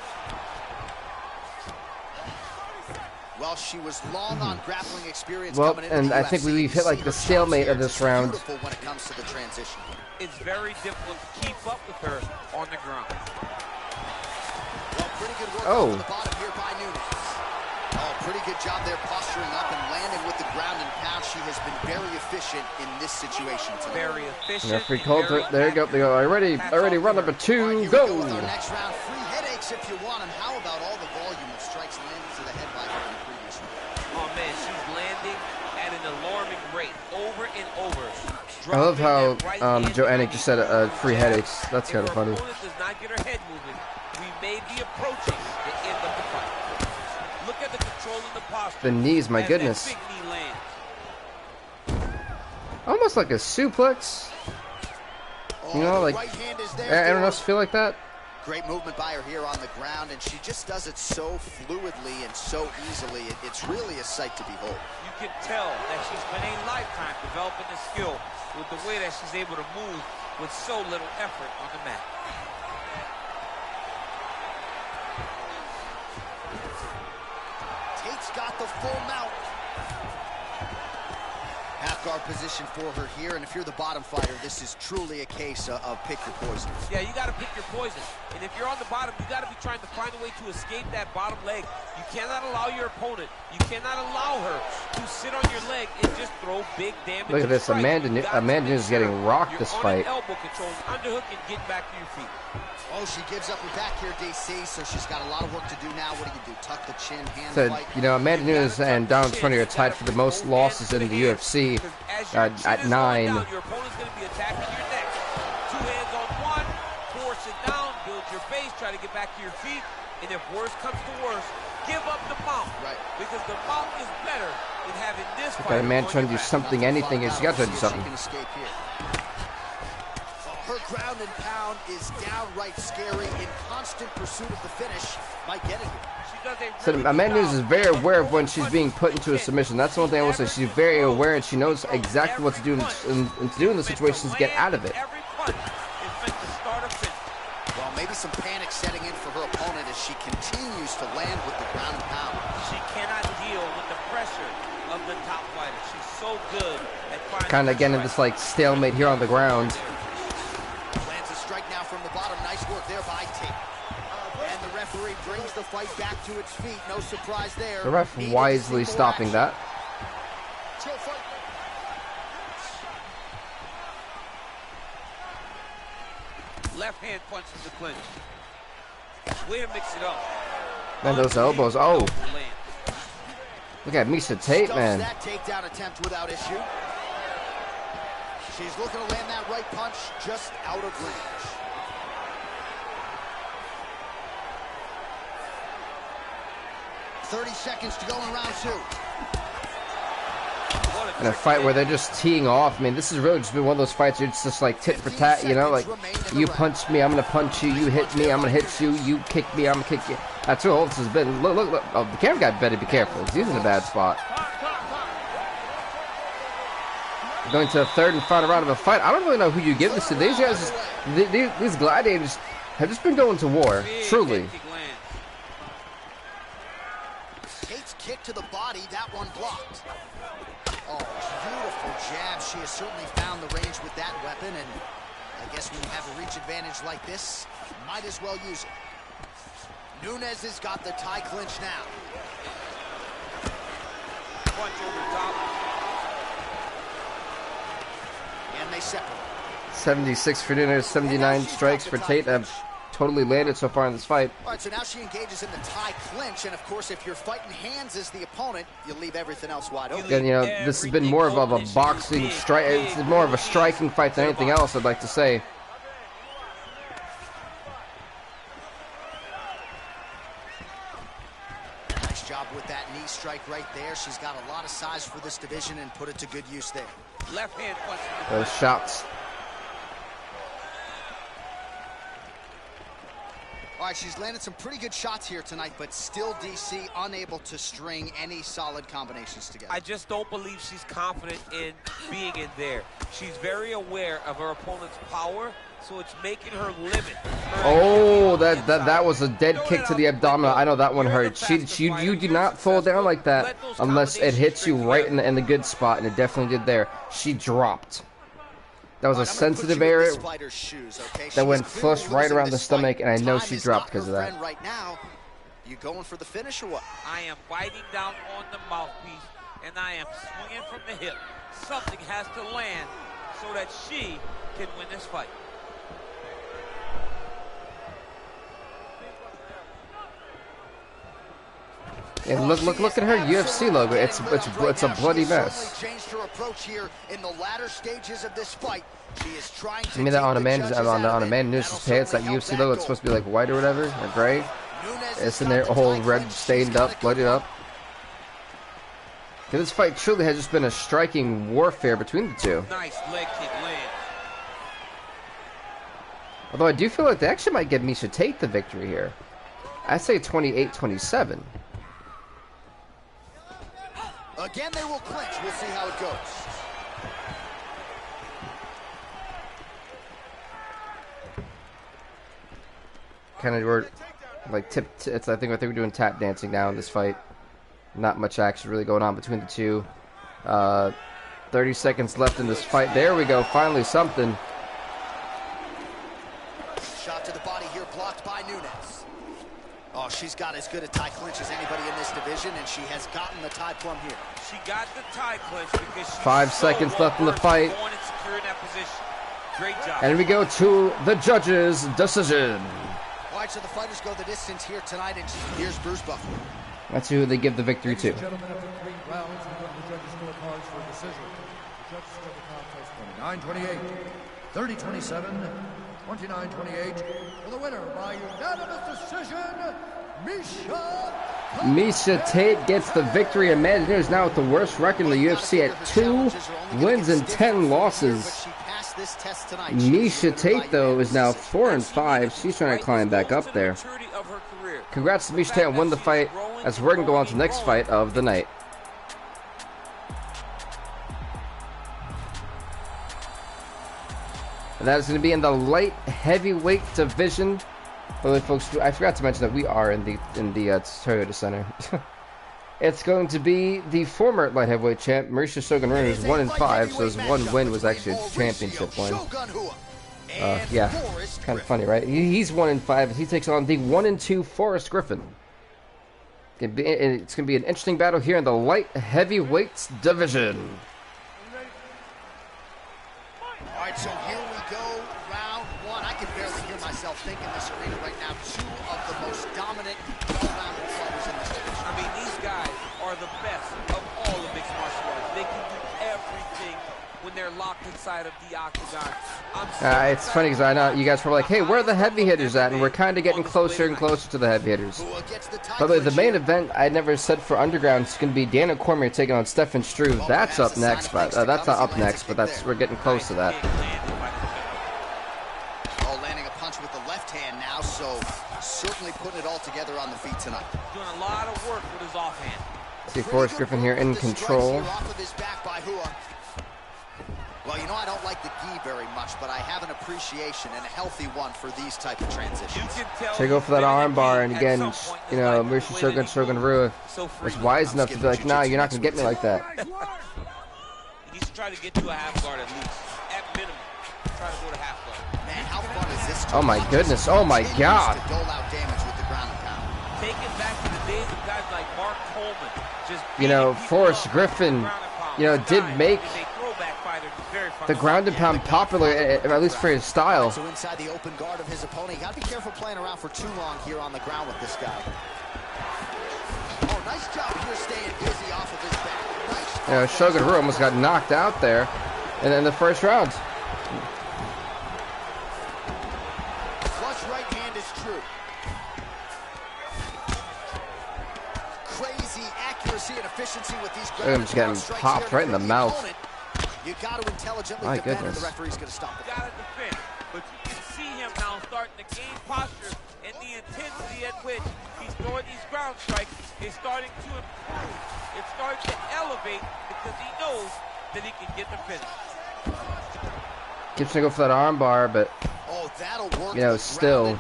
S2: Well, she was long on grappling experience.
S1: Well,
S2: coming into
S1: and
S2: the
S1: I think
S2: UFC.
S1: we've hit like the stalemate of this round.
S2: Beautiful when it comes to the transition.
S3: It's very difficult to keep up with her on the ground.
S2: Well, pretty good work
S1: Oh.
S2: off the bottom here by Nunes. Oh, pretty good job there posturing up and landing with the ground and pound. She has been very efficient in this situation tonight.
S3: Very efficient.
S1: Referee
S3: and
S1: called
S3: very
S1: it. There you go. They go. Already, run number
S2: All right,
S1: 2.
S2: here we
S1: Go.
S2: with our next round. Free headaches if you want them. How about all the volume of strikes landed to the head by her in the previous round?
S3: Oh man, she's landing at an alarming rate, over and over.
S1: I love how
S3: Dropping that right hand
S1: Joe Anik
S3: behind
S1: just said free headaches. That's kind of
S3: If
S1: funny.
S3: her opponent does not get her head moving, we may be approaching the end of the fight. Look at the control in the posture.
S1: The knees, my
S3: as
S1: goodness.
S3: that big knee lands.
S1: Almost like a suplex. You know, like, everyone else feel like that?
S2: Great movement by her here on the ground, and she just does it so fluidly and so easily. It's really a sight to behold.
S3: You can tell that she's spent a lifetime developing the skill with the way that she's able to move with so little effort on the mat.
S2: Tate's got the full mount. Half guard position for her here, and if you're the bottom fighter, this is truly a case of pick your poison.
S3: Yeah, you got to pick your poison. And if you're on the bottom, you got to be trying to find a way to escape that bottom leg. You cannot allow your opponent, you cannot allow her to sit on your leg and just throw big damage.
S1: Look at this, Amanda Nunes is getting rocked this fight.
S3: Elbow control, underhook, and get back to your feet.
S2: Oh, she gives up her back here, DC, so she's got a lot of work to do now. What do? Tuck the chin, hand fight.
S1: You know, Amanda Nunes and Donald Cerrone are tied for the most losses in the UFC at 9.
S3: Your opponent's going to be attacking your neck. Two hands on one, force it down, build your base, try to get back to your feet, and if worse comes to worse, give up the mount. Right. Because the mount is better than having this fight.
S1: Got a man trying to do something, anything, and she got to do something.
S2: Her ground and pound is downright scary. In constant pursuit of the finish, might get it here.
S1: So Amanda Nunes is very aware of when she's being put into a submission. That's one thing I will say. She's very aware, and she knows exactly what to do and to do in the situations to get out of it.
S2: Well, maybe some panic setting in for her opponent as she continues to land with the ground and pound.
S3: She cannot deal with the pressure of the top fighter. She's so good at finding.
S1: Kind of getting this like stalemate here on the ground.
S2: Strike now from the bottom. Nice work there by Tate. And the referee brings the fight back to its feet. No surprise there.
S1: The ref wisely stopping that.
S3: Left hand punches the clinch. Way to mix it up.
S1: Man, those elbows. Oh. Look at Miesha Tate, man.
S2: That takedown attempt without issue. She's looking to land that right punch just out of range. $30 to go in round 2.
S1: In a fight where they're just teeing off. I mean, this has really just been one of those fights where it's just like tit for tat, you know, like you punch me, I'm gonna punch you, you hit me, I'm gonna hit you, you kick me, I'm gonna kick you. That's what all this has been. Look, look, look. Oh, the camera guy better be careful. He's in a bad spot. Going to the third and final round of a fight. I don't really know who you give this to. These guys, these gladiators have just been going to war, truly.
S2: Tate's kick to the body, that one blocked. Oh, beautiful jab. She has certainly found the range with that weapon, and I guess when you have a reach advantage like this, might as well use it. Nunes has got the tie clinch now.
S3: Punch over top.
S2: And they separate.
S1: 76 for Nunes, 79 strikes for Tate have totally landed so far in this fight.
S2: All right, so now she engages in the tie clinch, and of course, if you're fighting hands as the opponent, you leave everything else wide open.
S1: Again, you know, this has been more of a boxing strike. It's more of a striking fight than anything else, I'd like to say.
S2: Nice job with that knee strike right there. She's got a lot of size for this division and put it to good use there.
S3: Left hand punch.
S1: Those shots.
S2: All right, she's landed some pretty good shots here tonight, but still, DC, unable to string any solid combinations together.
S3: I just don't believe she's confident in being in there. She's very aware of her opponent's power, so it's making her limit.
S1: Oh, that was a dead kick to the abdominal. I know that one hurt. You do not fall down like that unless it hits you right in the good spot, and it definitely did there. She dropped. That was a sensitive area that went flush right around the stomach, and I know she dropped because of that.
S2: Right now, you going for the finish or what?
S3: I am biting down on the mouthpiece, and I am swinging from the hip. Something has to land so that she can win this fight.
S1: And look at her UFC logo. It's a bloody mess.
S2: Changed her approach here in the latter stages of this fight. She is trying to.
S1: I mean that on Amanda Nunes' pants, that UFC logo. It's supposed to be like white or whatever, or gray. It's in there all red, stained up, bloodied up. This fight truly has just been a striking warfare between the two.
S3: Nice leg kick land.
S1: Although I do feel like they actually might give Miesha Tate the victory here. I say 28-27.
S2: Again, they will clinch. We'll see how it goes.
S1: Kind of were like it's I think we're doing tap dancing now in this fight. Not much action really going on between the two. 30 seconds left in this fight. There we go. Finally something.
S2: Shot to the body here, blocked by Nunes. Oh, she's got as good a tie clinch as anybody in this division, and she has gotten the tie plum here.
S3: She got the tie clinch because she
S1: 5 seconds left in the fight.
S3: Going and securing that position. Great job.
S1: And we go to the judges' decision.
S2: All right, so the fighters go the distance here tonight, and here's Bruce Buffer.
S1: That's who they give the victory to.
S4: Ladies and gentlemen, after 3 rounds, we go to the judges' scorecards for a decision. The judges score the contest 29-28, 30-27, 29-28. For the winner by unanimous decision,
S1: Miesha Tate gets the victory. Amanda Nunes now with the worst record in the UFC at 2 wins and 10 losses. Miesha Tate, though, is now 4-5. She's trying to climb back up there. Congrats to Miesha Tate on winning the fight, as we're going to go on to the next fight of the night. And that is going to be in the light heavyweight division. By the way, folks, I forgot to mention that we are in the Toyota Center. It's going to be the former light heavyweight champ, Mauricio Shogun Rua, who's 1-5, so his one win was actually a championship win. Yeah, kind of funny, right? He's 1-5. He takes on the 1-2 Forrest Griffin. It's going to be an interesting battle here in the light heavyweight division.
S2: All right, so here we go, round 1. I can barely hear myself think in this arena right now. 2 of the most dominant, well-rounded fighters in this division.
S3: I mean, these guys are the best of all the mixed martial arts. They can do everything when they're locked inside of the octagon.
S1: It's funny because I know you guys were like, hey, where are the heavy hitters at? And we're kind of getting closer and closer to the heavy hitters. By the way, the main event I never said for Underground is going to be Daniel Cormier taking on Stefan Struve. That's up next, but that's not up next, but we're getting close to that.
S2: Oh, landing a punch with the left hand now, so certainly putting it all together on the feet tonight.
S3: Doing a lot of work with his offhand.
S1: See Forrest Griffin here in control.
S2: Well, you know, I don't like the gi very much, but I have an appreciation and a healthy one for these type of transitions.
S1: So go for that arm bar, and again, you know, Mauricio Shogun Rua was wise enough to be like, nah, you're not going to get me like that.
S3: He's trying to get to a half guard at least. At minimum, try to go to half guard.
S2: Man, how fun is this?
S1: Oh my goodness, oh my God.
S2: To dole out damage with the ground and pound.
S3: Take it back to the days of guys like Mark Coleman. Just
S1: you know, Forrest Griffin, you know, did make the ground and pound popular, at least for his style.
S2: So inside the open guard of his opponent, you got to be careful playing around for too long here on the ground with this guy. Oh, nice job here staying busy off of his back. Nice.
S1: You know, Shogun Rua almost got knocked out there, and in the first round.
S2: Flush right hand is true. Crazy accuracy and efficiency with these ground and pound strikes.
S1: Popped right in the mouth.
S2: You got to intelligently defend, and the referee's going to stop it.
S3: You got to defend, but you can see him now starting to gain posture, and the intensity at which he's throwing these ground strikes is starting to improve. It's starting to elevate because he knows that he can get the finish.
S1: Keeps trying to go for that arm bar, but
S2: that'll work.
S1: You know, still,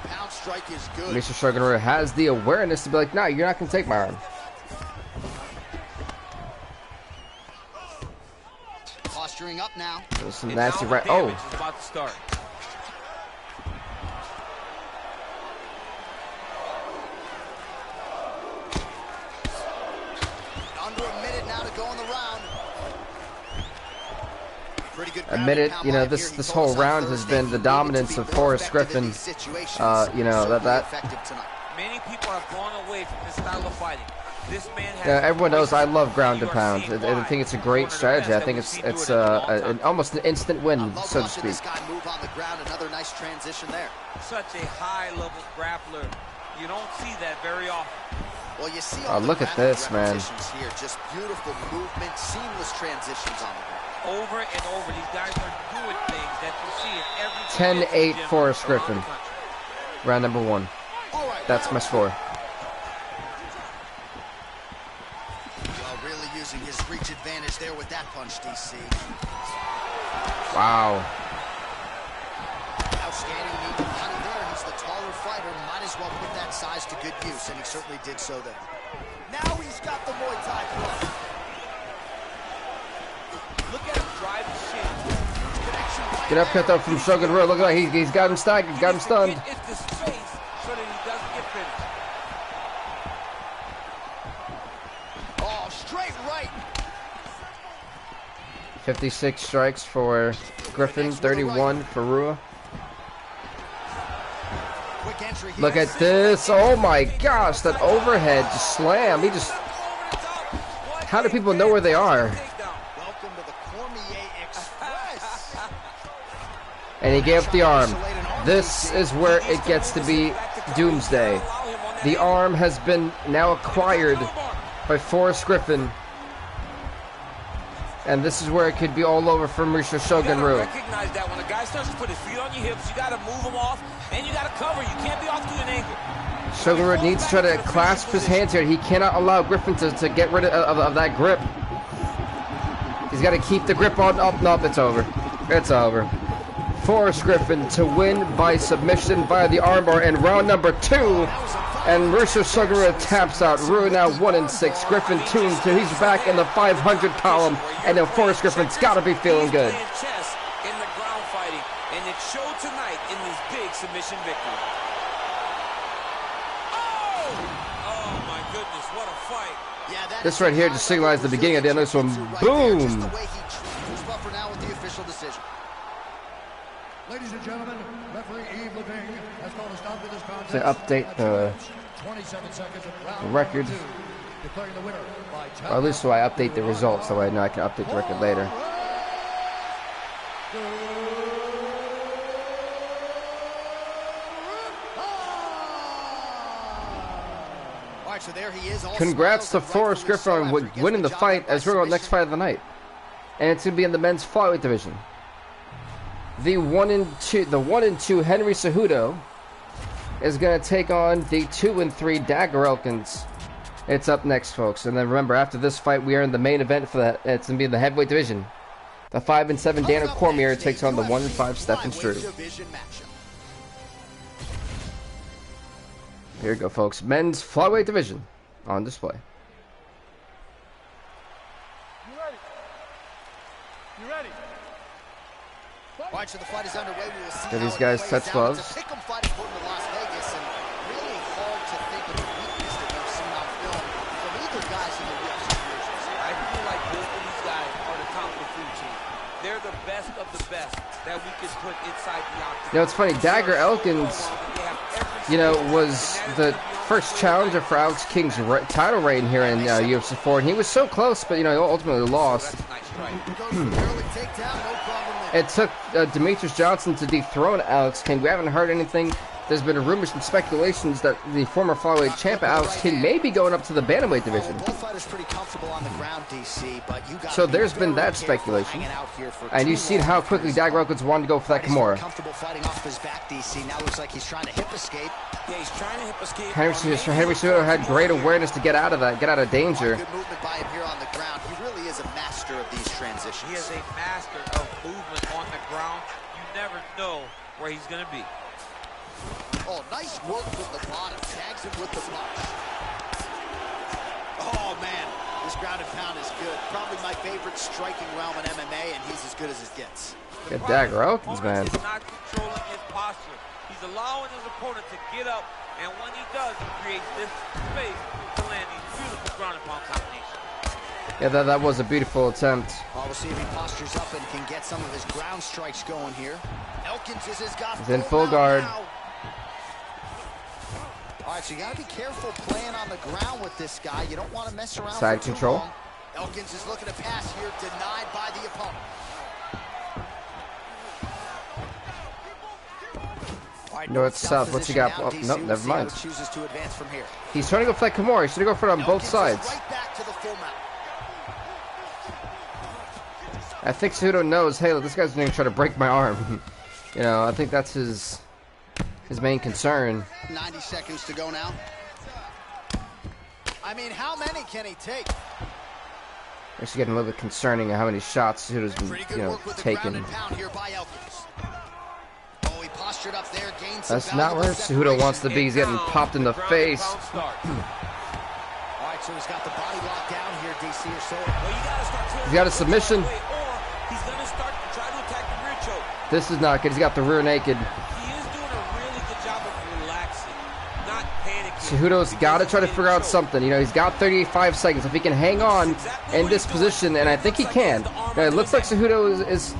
S1: Mr. Shogun Rua has the awareness to be like, nah, you're not going to take my arm.
S2: Posturing up now.
S1: Some nasty right. Oh.
S3: Is about to start.
S2: Under a minute now to go in the round. Pretty good.
S1: A minute. You know, this whole round has been the dominance of Forrest Griffin. You know that.
S3: Many people have gone away from this style of fighting. This man has
S1: everyone knows I love ground and pound. I think it's a great strategy. I think it's almost an instant win, so to speak.
S2: Move on the ground. Another nice transition there.
S3: Such a high-level grappler. You don't see that very often.
S2: Well, you see.
S1: Look at this, man.
S2: Here, just beautiful movement, seamless transitions on the ground.
S3: Over and over, these guys are doing things that you see in and every
S1: 10-8 Forrest Griffin. Round number 1. That's my score.
S2: Well, really using his reach advantage there with that punch, DC.
S1: Wow.
S2: Outstanding knee to body there. He's the taller fighter. Might as well put that size to good use, and he certainly did so there. Now he's got the Muay Thai club.
S3: Look at him drive the shin.
S1: Good upcut though from Shogun Ryu. Look like he's got him staggered. He's got him stunned.
S3: It's the space so that he doesn't get finished.
S2: Oh, straight right.
S1: 56 strikes for Griffin, 31 for Rua.
S2: Quick entry here.
S1: Look at this. Oh my gosh, that overhead just slam. He just... How do people know where they are?
S2: Welcome to the Cormier Express.
S1: And he gave up the arm. This is where it gets to be doomsday. The arm has been now acquired by Forrest Griffin. And this is where it could be all over for Mauricio Shogun Ryu.
S3: Recognize that when a guy starts to put his feet on your hips, you got to move him off, and you got to cover. You can't be off to an angle.
S1: Shogun Ryu needs to try to clasp his hands here. He cannot allow Griffin to get rid of that grip. He's got to keep the grip on. Oh, no, it's over. It's over. Forrest Griffin to win by submission via the armbar in round number 2. And Mauricio Shogun Ryu taps out. Ryu now 1-6. Griffin 2-2. He's back in the 500 column. And now Forrest Griffin's got to be feeling good.
S3: Chess in the ground fighting, and it showed tonight in this big submission victory. Oh my goodness, what a fight!
S2: Yeah,
S1: This right here just signalized the beginning of the end of this one. Boom!
S2: Now with the official decision.
S4: Ladies and gentlemen, referee Yves Levine has called a stop to this contest.
S1: To update the
S4: 27 seconds of round
S1: record.
S4: 2, declaring the winner by
S1: Or at least so I update the results, so I know I can update the record later.
S2: All right, so there he is.
S1: Congrats to Forrest Griffin on winning the fight as we're on next fight of the night. And it's going to be in the men's flyweight division. The 1-2 Henry Cejudo is going to take on the 2-3 Dagger Elkins. It's up next, folks. And then remember, after this fight, we are in the main event for that. It's going to be in the heavyweight division. The 5-7 Daniel Cormier takes on the 1-5 Stephen Struve. Here we go, folks. Men's flyweight division on display.
S5: You ready? You ready?
S2: All right, so the fight is underway. We will see
S1: Give
S2: how
S1: these
S2: it
S1: guys
S2: plays
S1: touch
S2: out.
S1: gloves.
S2: It's a pick'em fight according to Las Vegas, and really hard to think of a weakness that we've seen on film from either guys in the UFC divisions.
S3: I feel like both of these guys are the top of the food chain. They're the best of the best that we could put inside the octagon.
S1: You know, it's funny. Dagger Elkins, you know, was the first challenger for Alex King's title reign here in UFC 4, and he was so close, but you know, he ultimately lost. It took Demetrius Johnson to dethrone Alex King. We haven't heard anything. There's been rumors and speculations that the former flyweight champ Alex King may be going up to the bantamweight division.
S2: Both fighters pretty comfortable on the ground, DC, but you got
S1: So there's been that speculation, and you've seen how quickly Dagger Elkins wanted to go for that Kimura.
S2: Comfortable fighting off his back, DC. Now looks like he's trying to hip escape.
S3: Yeah, he's trying to hip escape.
S1: Henry Cejudo had great awareness to get out of that, get out of danger.
S2: Good movement by him here on the ground. He really is a master of these transitions.
S3: He is a master of movement on the ground. You never know where he's going to be.
S2: Oh, nice work with the bottom. Tags him with the punch. Oh, man. This ground and pound is good. Probably my favorite striking realm in MMA, and he's as good as it gets.
S1: Good Dagger Elkins, man.
S3: He's not controlling his posture. He's allowing his opponent to get up, and when he does, he creates this space to land these beautiful ground and pound combinations.
S1: Yeah, that was a beautiful attempt.
S2: Well, we'll see if he postures up and can get some of his ground strikes going here. Elkins has got
S1: He's in full guard.
S2: Now. All right, so you got to be careful playing on the ground with this guy. You don't want to mess around.
S1: Side
S2: for too
S1: control.
S2: long. Elkins is looking to pass here, denied by the opponent. All right,
S1: North, south. What's he got?
S2: now,
S1: Oh,
S2: DC.
S1: nope,
S2: We'll
S1: never
S2: see how
S1: mind.
S2: he chooses to advance from here.
S1: He's trying to go for that Kimura. He should have go for it on both
S2: Elkins is
S1: sides.
S2: right back to the full mount.
S1: I think Cejudo knows, hey, look, this guy's going to try to break my arm. You know, I think that's his main concern.
S2: 90 seconds to go now. I mean, how many can he take?
S1: Actually getting a little bit concerning of how many shots Cejudo's been,
S2: Pretty good
S1: you know,
S2: work with the
S1: taken.
S2: ground and pound here by Elkins. Oh, he postured up there, gained some
S1: That's not where
S2: valuable
S1: Cejudo wants to be. He's getting popped in the face.
S2: All right, so he's got the body locked down here, DC or so.
S3: Well, you gotta start
S1: He's got a submission.
S3: or he's gonna start to try to attack the rear choke.
S1: This is not good. He's got the rear naked.
S3: He is doing a really good job of relaxing, not panicking.
S1: Cejudo's got to try to figure out something. You know, he's got 35 seconds. If he can hang on in this position, and I think he can. Now, it looks like Cejudo is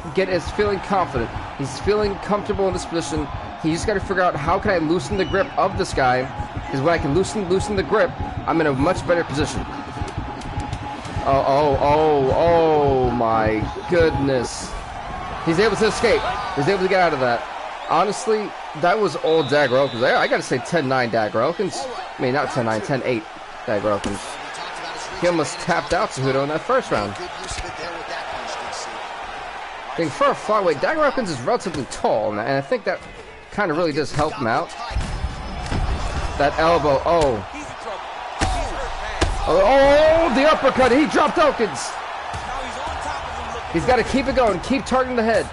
S1: feeling confident. He's feeling comfortable in this position. He's just got to figure out how can I loosen the grip of this guy. Because when I can loosen the grip, I'm in a much better position. Oh my goodness. He's able to escape. He's able to get out of that. Honestly, that was old Dagger Elkins. I gotta say 10-9 Dagger Elkins. I mean, not 10-9, 10-8 Dagger Elkins. He almost tapped out Cejudo in that first round. I think for a flyweight, Dagger Elkins is relatively tall, and I think that kind of really does help him out. That elbow, oh, the uppercut, he dropped Elkins. He's got to keep it going, keep targeting the head.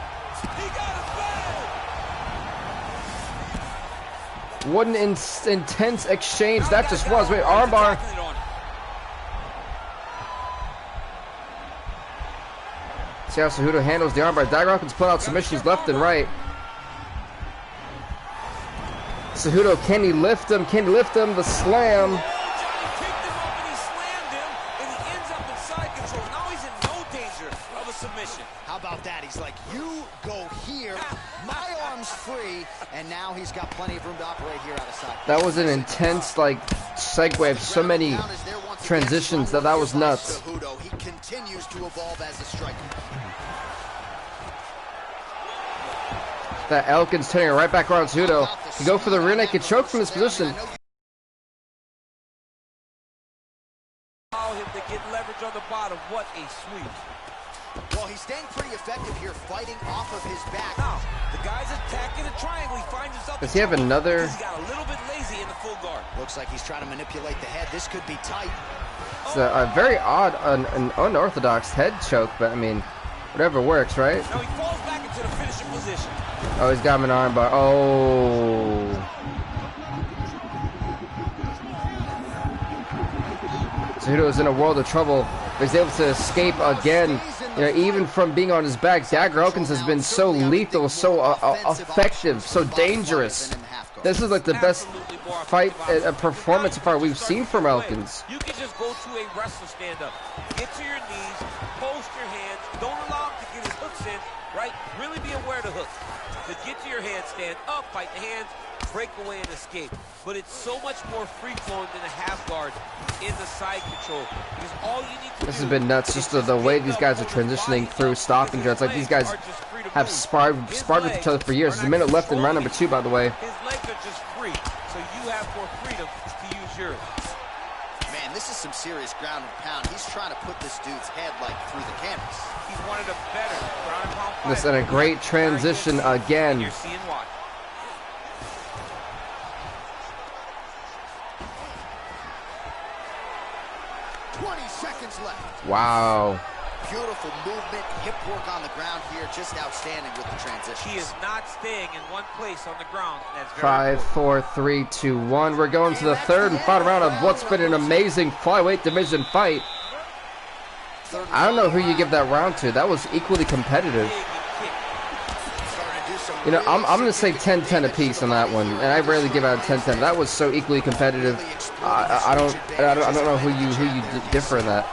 S1: What an intense exchange that just was. Wait, armbar. See how Cejudo handles the armbar. Dagger Elkins put out submissions left and right. Cejudo, can he lift him? Can he lift him? The slam.
S2: How about that? He's like, you go here, my arm's free, and now he's got plenty of room to operate here out of sight.
S1: That was an intense, like, segue of so many transitions that was nuts.
S2: He continues to evolve as a striker.
S1: That Elkins turning it right back around Cejudo. He go for the rear naked choke from this position.
S3: Allow him to get leverage on the bottom. What a sweep.
S2: Well, he's staying pretty effective here, fighting off of his back.
S3: Now, the guy's attacking a triangle. He finds himself.
S1: Does he have another?
S3: He's got a little bit lazy in the full guard.
S2: Looks like he's trying to manipulate the head. This could be tight.
S1: It's a very odd, an unorthodox head choke, but I mean, whatever works, right?
S3: Now he falls back into the finishing position.
S1: Oh, he's got him an armbar. Oh. Cejudo's in a world of trouble. But he's able to escape again. You know, even from being on his back, Dagger Elkins has been so lethal, so effective, so dangerous. This is like the best fight performance so far we've seen from Elkins.
S3: You can just go to a wrestler stand-up. Get to your knees, post your hands. Don't allow him to get his hooks in, right? Really be aware of the hooks. But get to your hands, stand up, fight the hands, break away and escape. But it's so much more free-flowing than a half guard in the side control. Because all you need to
S1: This has been nuts, just the way these guys are transitioning through stopping dreads. Like, these guys have sparred with each other for years. There's a minute left in round number 2, by the way.
S3: His legs are just free, so you have more freedom to use yours.
S2: Man, this is some serious ground and pound. He's trying to put this dude's head, like, through the canvas.
S3: He's one of the better ground and pound fighters.
S1: This and a great transition again.
S3: You're seeing why.
S2: Left.
S1: Wow.
S2: Beautiful movement, hip work on the ground here, just outstanding with the transition.
S3: He is not staying in one place on the ground. That's very
S1: 5, 4, 3, 2, 1. We're going to the third and final round of what's been an amazing flyweight division fight. I don't know who you give that round to. That was equally competitive. You know, I'm going to say 10-10 apiece on that one, and I rarely give out a 10-10. That was so equally competitive. I don't know who you differ in that.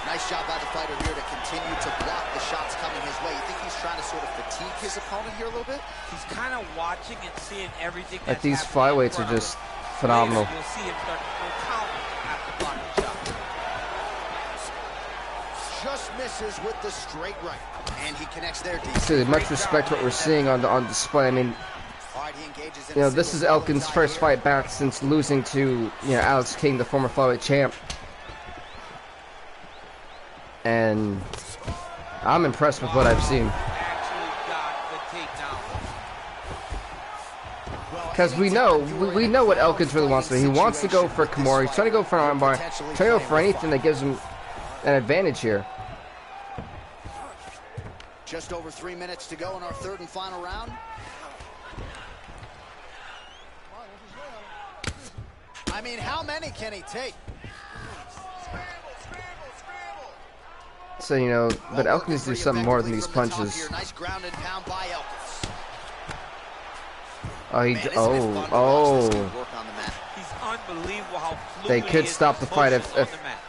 S2: Nice job by the fighter here to continue to block the shots coming his way. You think he's trying to sort of fatigue his opponent here a little bit?
S3: He's kind of watching and seeing everything.
S1: Like, these flyweights are just phenomenal.
S3: You'll see him start to throw counter after blocking the shot.
S2: Just misses with the straight right, and he connects there.
S1: So much respect what we're seeing on display. I mean, you know, this is Elkins' first fight back since losing to, you know, Alex King, the former flyweight champ. And I'm impressed with what I've seen.
S3: Actually got the takedown.
S1: Because we know what Elkins really wants to do. He wants to go for Kimura. He's trying to go for an armbar. Trying to go for anything that gives him an advantage here.
S2: Just over 3 minutes to go in our third and final round. I mean, how many can he take?
S1: So, you know, but Elkins needs to do something more than these punches.
S2: Nice ground and pound by Elkins.
S1: Oh,
S2: He's
S3: unbelievable how fluid
S1: they could stop the fight if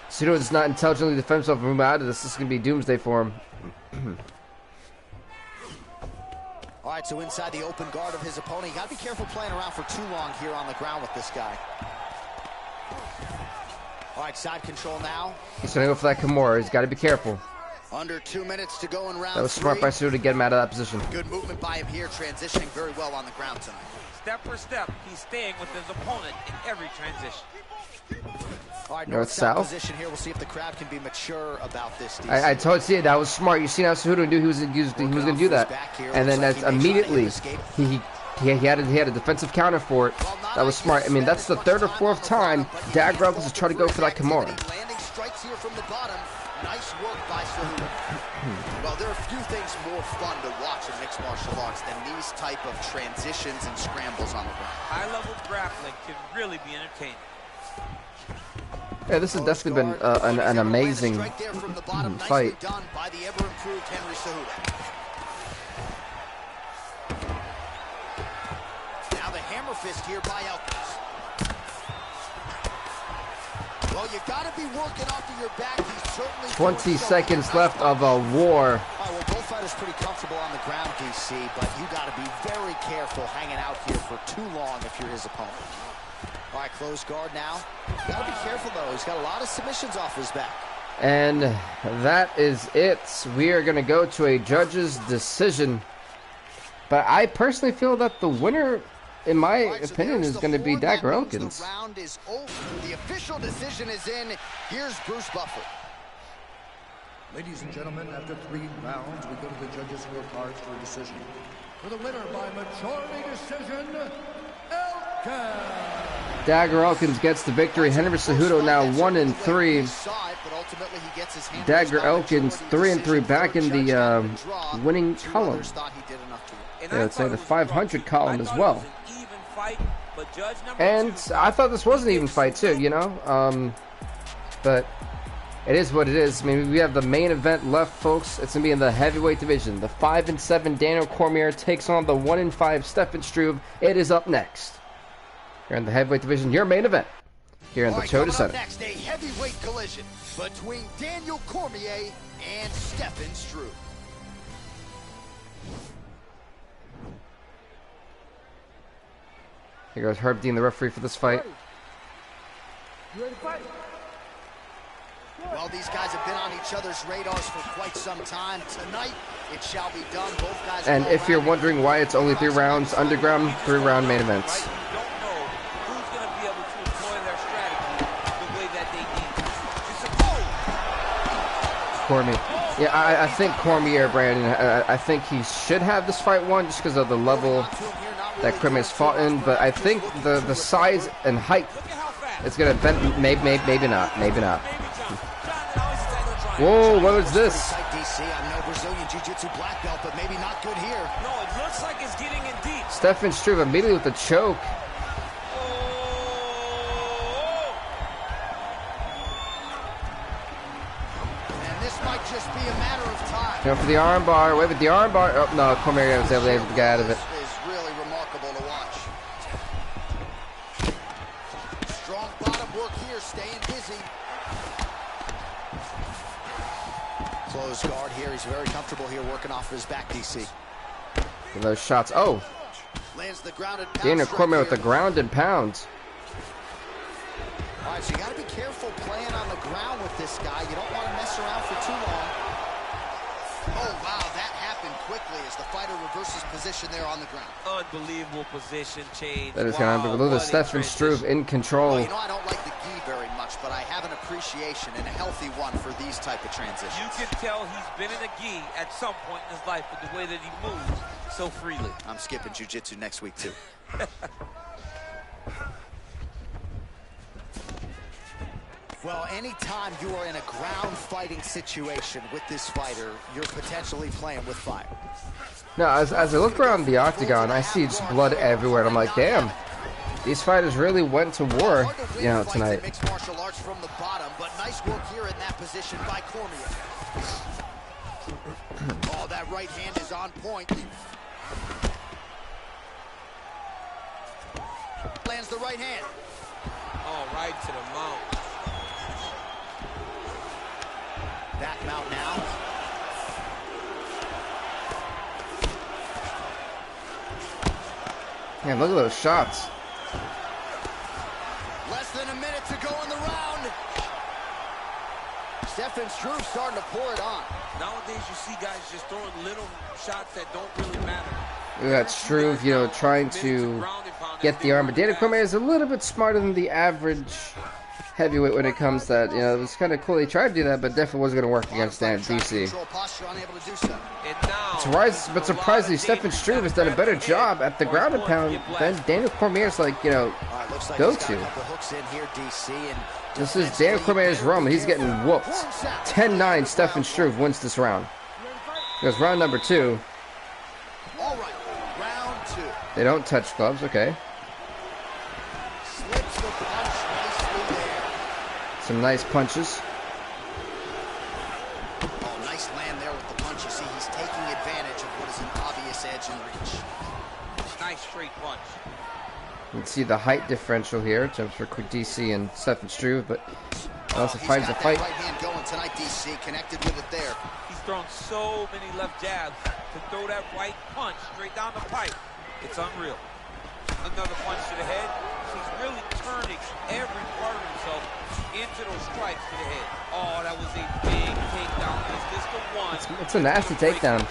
S1: Cejudo does not intelligently defend himself and move out of this. This is going to be doomsday for him.
S2: All right, so inside the open guard of his opponent, you got to be careful playing around for too long here on the ground with this guy. All right, side control now.
S1: He's going to go for that Kimura. He's got to be careful.
S2: Under 2 minutes to go in round
S1: That was smart by Cejudo to get him out of that position.
S2: Good movement by him here, transitioning very well on the ground tonight.
S3: Step for step, he's staying with his opponent in every transition.
S2: All right,
S1: north-south
S2: position here. We'll see if the crowd can be mature about this.
S1: I told you that was smart. You seen how Cejudo knew he was going to do that, and then that's immediately he had a defensive counter for it. That was smart. I mean, that's the third or fourth time Dagger Elkins has tried to go for that Kimura.
S2: Landing strikes here from the bottom. Nice work by Cejudo. Well, there are a few things more fun to watch in mixed martial arts than these type of transitions and scrambles on the ground.
S3: High-level grappling can really be entertaining.
S1: Yeah, this has definitely been an amazing fight.
S2: Done by the ever-improved Henry Cejudo. Now the hammer fist here by Elkins. Well, you got to be working off of your back. He's certainly
S1: 20 seconds left of a war.
S2: Well, both fighters pretty comfortable on the ground, DC, but you got to be very careful hanging out here for too long if you're his opponent. All right, close guard now. You got to be careful, though. He's got a lot of submissions off his back.
S1: And that is it. We are going to go to a judge's decision. But I personally feel that the winner, in my opinion, is going to be Dagger Elkins.
S2: The round is over. The official decision is in. Here's Bruce Buffer.
S4: Ladies and gentlemen, after 3 rounds, we go to the judges' scorecards for a decision. For the winner by majority decision, Elkins.
S1: Dagger Elkins gets the victory. Henry Cejudo now 1-3. Dagger Elkins 3-3, back in the winning column. Yeah, I'd say the 500 column as well. And I thought this was an even fight too, you know. But it is what it is. I mean, we have the main event left, folks. It's gonna be in the heavyweight division. The 5-7 Daniel Cormier takes on the 1-5 Stefan Struve. It is up next. Here in the heavyweight division, your main event here in the Toyota Center.
S2: Next, a heavyweight collision between Daniel Cormier and Stefan Struve.
S1: Here goes Herb Dean, the referee for this fight.
S5: You ready to fight?
S2: Well, these guys have been on each other's radars for quite some time. Tonight, it shall be done. Both guys.
S1: And if you're wondering why it's only 3 rounds, underground 3-round main events. Cormier. Yeah, I think Cormier, Brandon, I think he should have this fight won just because of the level that Cormier's fought in, but I think the size and height is going to bend, maybe not. Whoa, what was this? Stefan Struve immediately with the choke.
S2: Just be a matter of time.
S1: Going for the armbar. Wait, with the armbar. Oh no, Cormier was able to get out of it.
S2: This is really remarkable to watch. Strong bottom work here, staying busy. Close guard here. He's very comfortable here, working off his back. DC.
S1: And those shots. Oh.
S2: Lands the grounded pound.
S1: Daniel Cormier with the ground and pounds.
S2: All right, so you got to be careful playing on the ground with this guy. You don't want to mess around for too long. Oh, wow, that happened quickly as the fighter reverses position there on the ground.
S3: Unbelievable position change.
S1: That is kind of unbelievable. Stefan Struve in control.
S2: Well, you know, I don't like the gi very much, but I have an appreciation and a healthy one for these type of transitions.
S3: You can tell he's been in a gi at some point in his life with the way that he moves so freely.
S2: I'm skipping jiu-jitsu next week, too. Well, anytime you are in a ground fighting situation with this fighter, you're potentially playing with fire.
S1: Now, as I look around the octagon, I see just blood everywhere, and I'm like, damn, these fighters really went to war, you know, tonight.
S2: Mixed martial arts from the bottom, but nice work here in that position by Cormier. Oh, that right hand is on point. Lands the right hand.
S3: Oh, right to the mount.
S2: Back mount now.
S1: Man, look at those shots.
S2: Less than a minute to go in the round. Stefan Struve starting to pour it on.
S3: Nowadays, you see guys just throwing little shots that don't really matter.
S1: Look at Struve, you know, trying to get the arm. But Daniel Cormier is a little bit smarter than the average heavyweight when it comes to that. You know, it was kind of cool. He tried to do that, but definitely wasn't going to work against that DC. But surprisingly, Stefan Struve has done a better job at the ground and pound than Daniel Cormier's, like, you know, go-to. This is Daniel Cormier's run. He's getting whooped. 10-9, Stefan Struve wins this round. Goes round number 2.
S2: All right, round 2.
S1: They don't touch gloves, okay.
S2: Slips the punch nicely there.
S1: Some nice punches.
S2: Oh, nice land there with the punch. You see, he's taking advantage of what is an obvious edge and reach.
S3: Nice straight punch.
S1: You can see the height differential here in terms for DC and Stefan Struve, but also finds a fight.
S2: Right hand going tonight, DC connected with it there.
S3: He's thrown so many left jabs to throw that right punch straight down the pipe. It's unreal. Another punch to the head. He's really turning every part of himself into those strikes to the head. Oh, that was a big takedown. Is this the one?
S1: It's a nasty takedown.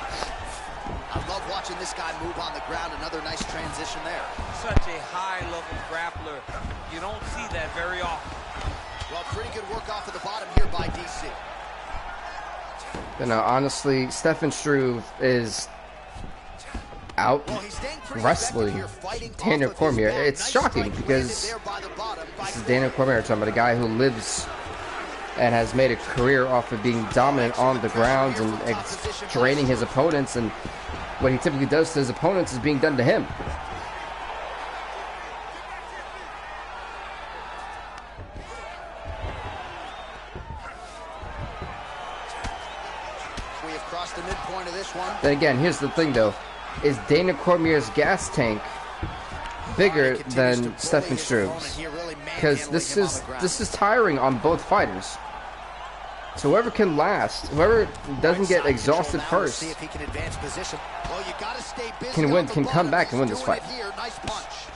S2: I love watching this guy move on the ground. Another nice transition there.
S3: Such a high-level grappler. You don't see that very often.
S2: Well, pretty good work off of the bottom here by DC.
S1: You know, honestly, Stefan Struve is out wrestling Daniel Cormier. It's shocking because this is Daniel Cormier, talking about a guy who lives and has made a career off of being dominant on the ground and draining his opponents, and what he typically does to his opponents is being done to him.
S2: We have crossed the midpoint of this one.
S1: Then again, here's the thing though. Is Daniel Cormier's gas tank bigger than Stefan Struve's? Because this is tiring on both fighters. So whoever can last, whoever doesn't get exhausted first, can win, can come back and win this fight.
S2: Nice punch.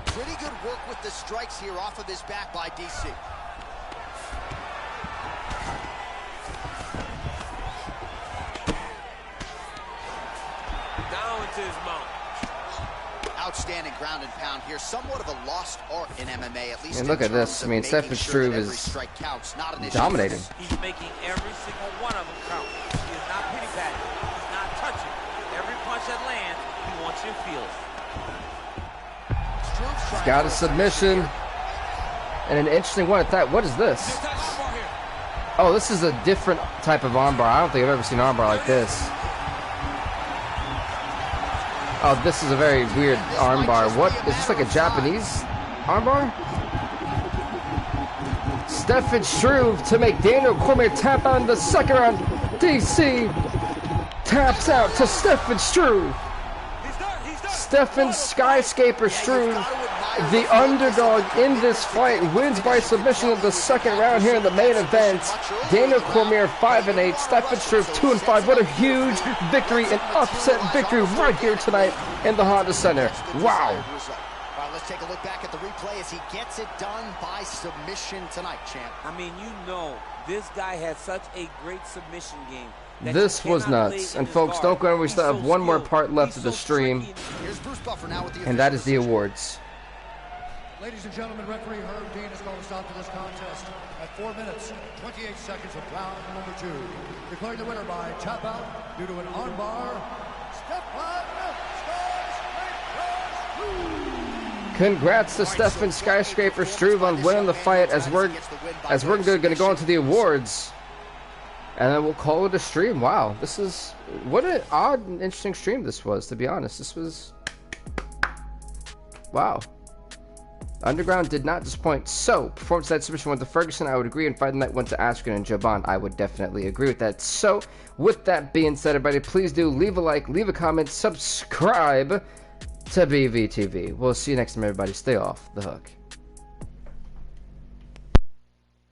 S2: Pretty good work with the strikes here off of this back by DC.
S3: Down into his mount.
S2: Outstanding ground and pound here. Somewhat of a lost art in MMA, at least.
S1: And look at this. I mean, Stefan Struve is dominating.
S3: He's making every single one of them count. He is not pity-patting. He's not touching. Every punch that lands, he wants you to feel it.
S1: He's got a submission. And an interesting one at that. What is this? Oh, this is a different type of armbar. I don't think I've ever seen an armbar like this. Oh, this is a very weird armbar. What? Is this like a Japanese armbar? Stefan Struve to make Daniel Cormier tap out in the second round. DC taps out to Stefan Struve. Stefan Skyscaper Struve, the underdog in this fight, wins by submission of the second round here in the main event. Daniel Cormier 5-8, Stefan Struve 2-5. What a huge victory, an upset victory right here tonight in the Honda Center. Wow.
S2: All right, let's take a look back at the replay as he gets it done by submission tonight, champ.
S3: I mean, you know, this guy has such a great submission game. that
S1: This
S3: you
S1: was
S3: cannot
S1: nuts.
S3: lay in
S1: And
S3: his
S1: folks,
S3: guard.
S1: don't go anywhere. We
S3: He's
S1: still have
S3: so
S1: one more
S3: skilled.
S1: part left
S3: He's
S1: of the
S3: so
S1: stream.
S3: tricky.
S2: Here's Bruce Buffer now with the
S1: And that is the
S2: official
S1: awards.
S4: Ladies and gentlemen, referee Herb Dean has called a stop to this contest at 4 minutes, 28 seconds of round number 2. Declaring the winner by tap out due to an armbar, Stefan Skyscraper.
S1: Congrats to Stefan Skyscraper Struve on winning the fight, as we're going to go into the awards. And then we'll call it a stream. Wow, this is... What an odd and interesting stream this was, to be honest. This was... Wow. Underground did not disappoint. So, performance night submission went to Ferguson. I would agree. And fight night went to Askren and Joban. I would definitely agree with that. So, with that being said, everybody, please do leave a like, leave a comment, subscribe to BVTV. We'll see you next time, everybody. Stay off the hook.